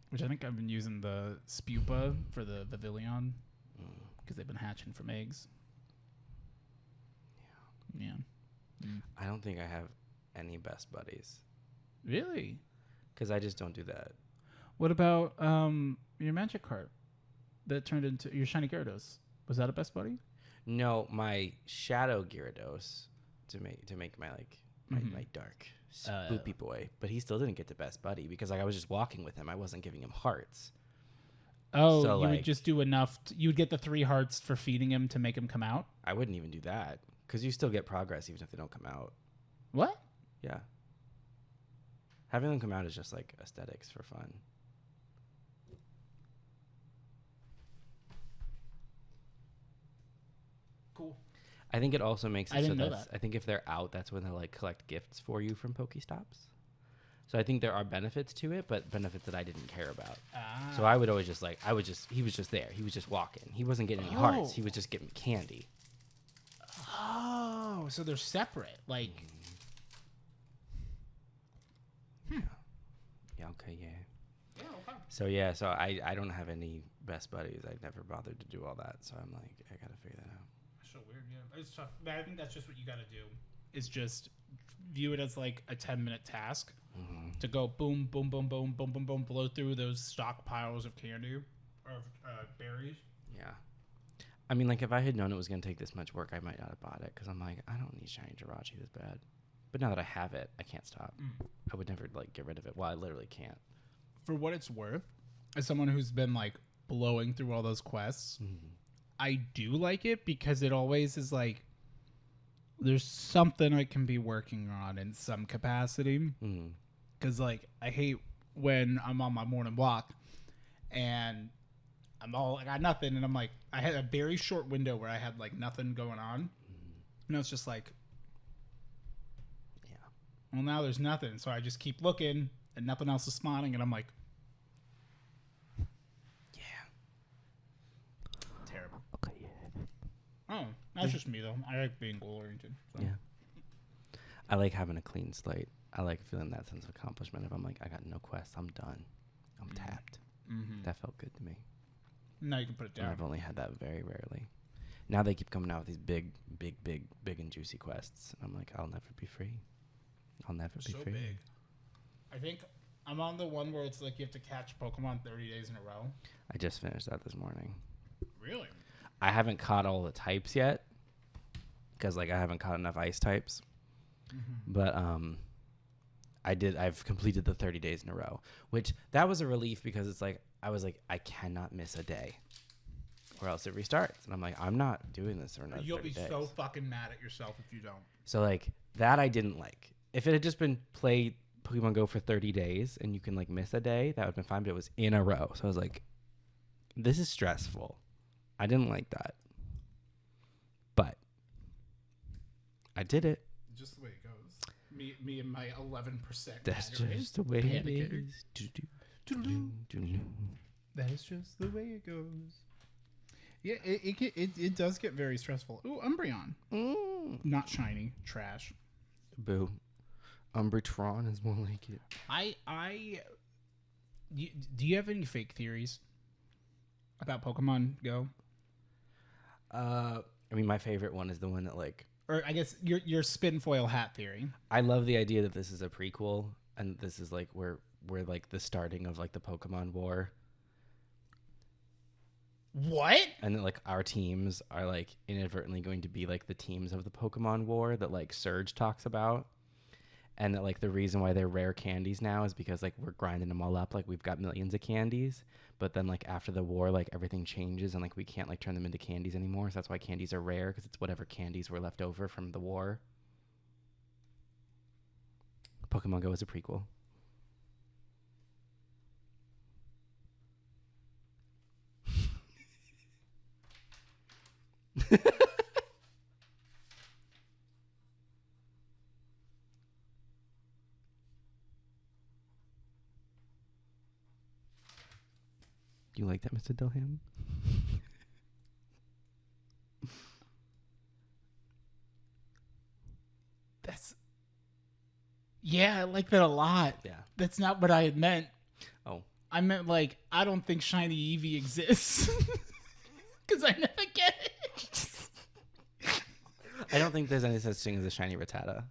Which I think I've been using the Spupa for the Vivillon, because they've been hatching from eggs. Yeah. I don't think I have any best buddies. Really? Because I just don't do that. What about your Magic card that turned into your Shiny Gyarados? Was that a best buddy? No, my Shadow Gyarados to make my my dark spoopy boy, but he still didn't get the best buddy because I was just walking with him. I wasn't giving him hearts. Oh, so you would just do enough. You would get the 3 hearts for feeding him to make him come out? I wouldn't even do that because you still get progress even if they don't come out. What? Yeah. Having them come out is just like aesthetics for fun. Cool. I think it also makes it I didn't know that. I think if they're out, that's when they like collect gifts for you from Pokestops. So I think there are benefits to it, but benefits that I didn't care about. So I would always just he was just there. He was just walking. He wasn't getting any hearts. He was just getting candy. Oh, so they're separate. Like. Yeah, okay, yeah. Yeah, okay. So I don't have any best buddies. I never bothered to do all that. So I'm like, I gotta figure that out. That's so weird, yeah. It's tough. But I think that's just what you gotta do. Is just view it as like a 10-minute task to go boom, boom, boom, boom, boom, boom, boom, blow through those stockpiles of candy or berries. Yeah. I mean, like if I had known it was gonna take this much work, I might not have bought it because I'm like, I don't need Shiny Jirachi this bad. But now that I have it, I can't stop. I would never like get rid of it. Well, I literally can't. For what it's worth, as someone who's been like blowing through all those quests, I do like it because it always is like there's something I can be working on in some capacity. Because like I hate when I'm on my morning walk and I got nothing, and I'm like I had a very short window where I had like nothing going on. And it's just like, well, now there's nothing, so I just keep looking, and nothing else is spawning, and I'm like, yeah. Terrible. Okay, yeah. Oh, that's just me, though. I like being goal-oriented. So. Yeah. I like having a clean slate. I like feeling that sense of accomplishment. If I'm like, I got no quests, I'm done. I'm tapped. That felt good to me. Now you can put it down. And I've only had that very rarely. Now they keep coming out with these big and juicy quests. And I'm like, I'll never be free. I'll never be free. Big. I think I'm on the one where it's like you have to catch Pokemon 30 days in a row. I just finished that this morning. Really? I haven't caught all the types yet because like I haven't caught enough ice types. But I've completed the 30 days in a row, which that was a relief because it's like I was like I cannot miss a day or else it restarts. And I'm like, I'm not doing this for another 30 days. You'll be so fucking mad at yourself if you don't. So like that I didn't like. If it had just been play Pokemon Go for 30 days and you can like miss a day, that would have been fine, but it was in a row. So I was like, this is stressful. I didn't like that. But I did it. Just the way it goes. Me and my 11%. That's just the way it is. That's just the way it goes. Yeah, it does get very stressful. Ooh, Umbreon. Not shiny. Trash. Boo. Umbretron is more like it. Do you have any fake theories about Pokemon Go? I mean, my favorite one is the one that like, or I guess your spin foil hat theory. I love the idea that this is a prequel and this is like we're like the starting of like the Pokemon War. What? And that like our teams are like inadvertently going to be like the teams of the Pokemon War that like Surge talks about. And that like the reason why they're rare candies now is because like we're grinding them all up. Like we've got millions of candies, but then like after the war, like everything changes and like we can't like turn them into candies anymore. So that's why candies are rare, because it's whatever candies were left over from the war. Pokemon Go is a prequel. You like that, Mr. Dilham? Yeah, I like that a lot. Yeah. That's not what I had meant. Oh. I meant like, I don't think Shiny Eevee exists. Because I never get it. I don't think there's any such thing as a shiny Rattata.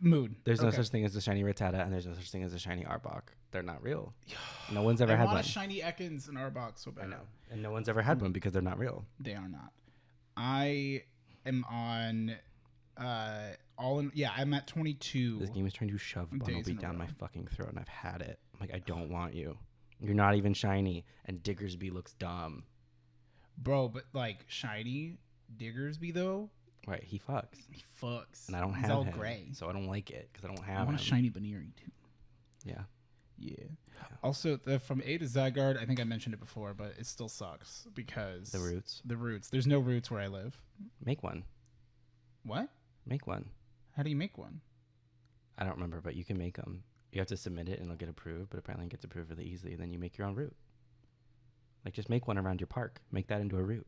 Moon. There's no such thing as a shiny Rattata, and there's no such thing as a shiny Arbok. They're not real. No one's ever had one. I want a shiny Ekans and Arbok so bad. I know. And no one's ever had one because they're not real. They are not. I am on I'm at 22. This game is trying to shove Bunnelby down my fucking throat, and I've had it. I'm like, I don't want you. You're not even shiny, and Diggersby looks dumb. Bro, but like shiny Diggersby though. Right, he fucks. He fucks. And I don't have all him, gray. so I don't like it because I don't have him. I want a shiny Baneri too. Yeah. Also, from A to Zygarde, I think I mentioned it before, but it still sucks because The roots. There's no roots where I live. Make one. What? Make one. How do you make one? I don't remember, but you can make them. You have to submit it and it'll get approved, but apparently it gets approved really easily, and then you make your own route. Like, just make one around your park. Make that into a route.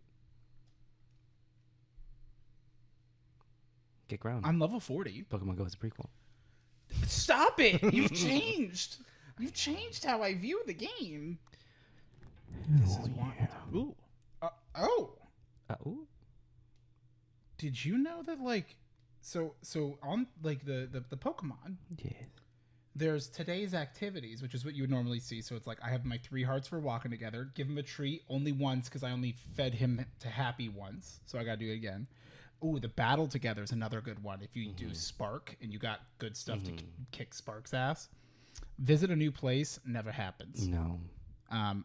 Get ground. I'm level 40. Pokemon Go is a prequel. Stop it! You've changed. You've changed how I view the game. This is one. Ooh. Ooh. Did you know that like, so on like the Pokemon? Yes. There's today's activities, which is what you would normally see. So it's like, I have my 3 hearts for walking together. Give him a treat only once because I only fed him to Happy once. So I got to do it again. Ooh, the battle together is another good one. If you do Spark and you got good stuff to kick Spark's ass. Visit a new place, never happens. No.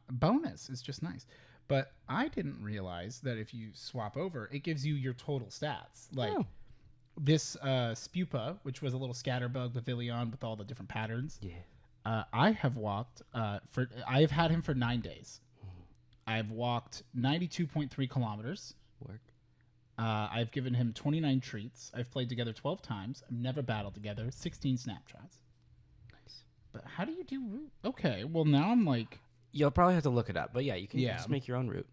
Bonus is just nice. But I didn't realize that if you swap over, it gives you your total stats. Like this Spupa, which was a little scatterbug Pavilion with all the different patterns. Yeah. I have walked I've had him for 9 days. I've walked 92.3 kilometers. Work. I've given him 29 treats. I've played together 12 times. I've never battled together. 16 snapshots. Nice. But how do you do route? Okay, well now I'm like... You'll probably have to look it up. But yeah, you can just make your own route.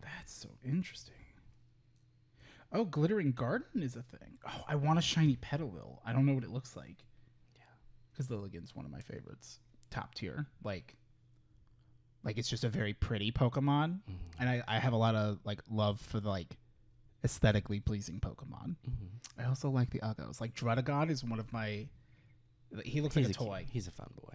That's so interesting. Oh, Glittering Garden is a thing. Oh, I want a shiny Petalil. I don't know what it looks like. Yeah. Because Lilligant's one of my favorites. Top tier. Like it's just a very pretty Pokemon. And I have a lot of like love for the like aesthetically pleasing Pokemon. I also like the Uggos. Like Druddigon is one of my... He looks like a toy. He's a fun boy.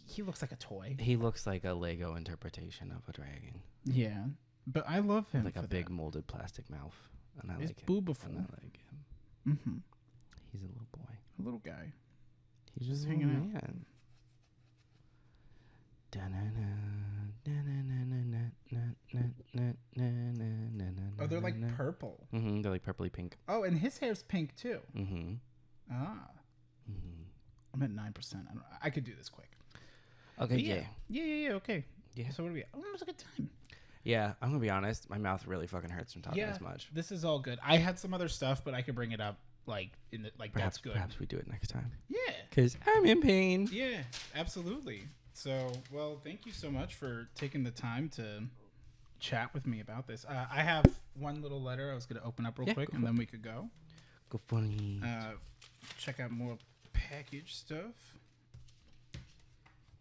He looks like a toy. He looks like a Lego interpretation of a dragon. Yeah, but I love him. Like a big molded plastic mouth, and I like him. Boobaful. And I like him. He's a little boy. A little guy. He's just hanging out. Oh, they're like purple. They're like purpley pink. Oh, and his hair's pink too. Ah. I'm at 9%. I could do this quick. Okay. Yeah. Okay. Yeah. So what do we? Oh, it was a good time. Yeah, I'm gonna be honest. My mouth really fucking hurts from talking this much. This is all good. I had some other stuff, but I could bring it up like that's good. Perhaps we do it next time. Yeah. Because I'm in pain. Yeah, absolutely. So, well, thank you so much for taking the time to chat with me about this. I have one little letter I was going to open up real quick, and then we could go. Go funny. Check out more package stuff.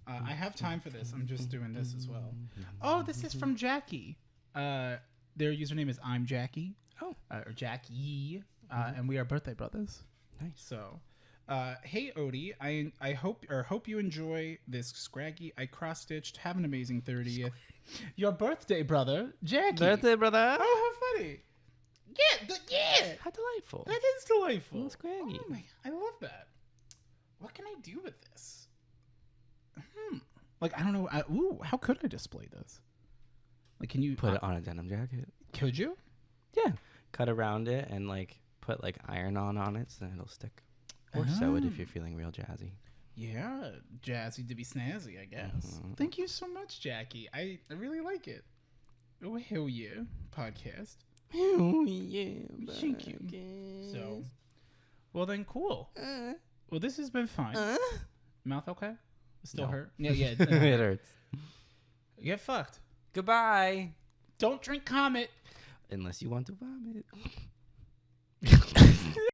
I have time for this. I'm just doing this as well. Oh, this is from Jackie. Their username is I'm Jackie. Oh. Or Jackie. And we are birthday brothers. Nice. So, hey Odie, I hope you enjoy this scraggy. I cross stitched. Have an amazing 30th. Your birthday, brother, Jackie. Birthday, brother. Oh, how funny. Yeah. How delightful. That is delightful. Little scraggy. Oh my, I love that. What can I do with this? Like, I don't know. Ooh, how could I display this? Like, can you put it on a denim jacket? Could you? Yeah. Cut around it and like put like iron-on it so it'll stick. Or sew it if you're feeling real jazzy. Yeah, jazzy to be snazzy, I guess. Thank you so much, Jackie. I really like it. Oh, hell yeah, podcast. Oh yeah. Thank you. So, well then, cool. Well, this has been fine. Mouth okay? Still hurt? Yeah. It hurts. Get fucked. Goodbye. Don't drink Comet. Unless you want to vomit.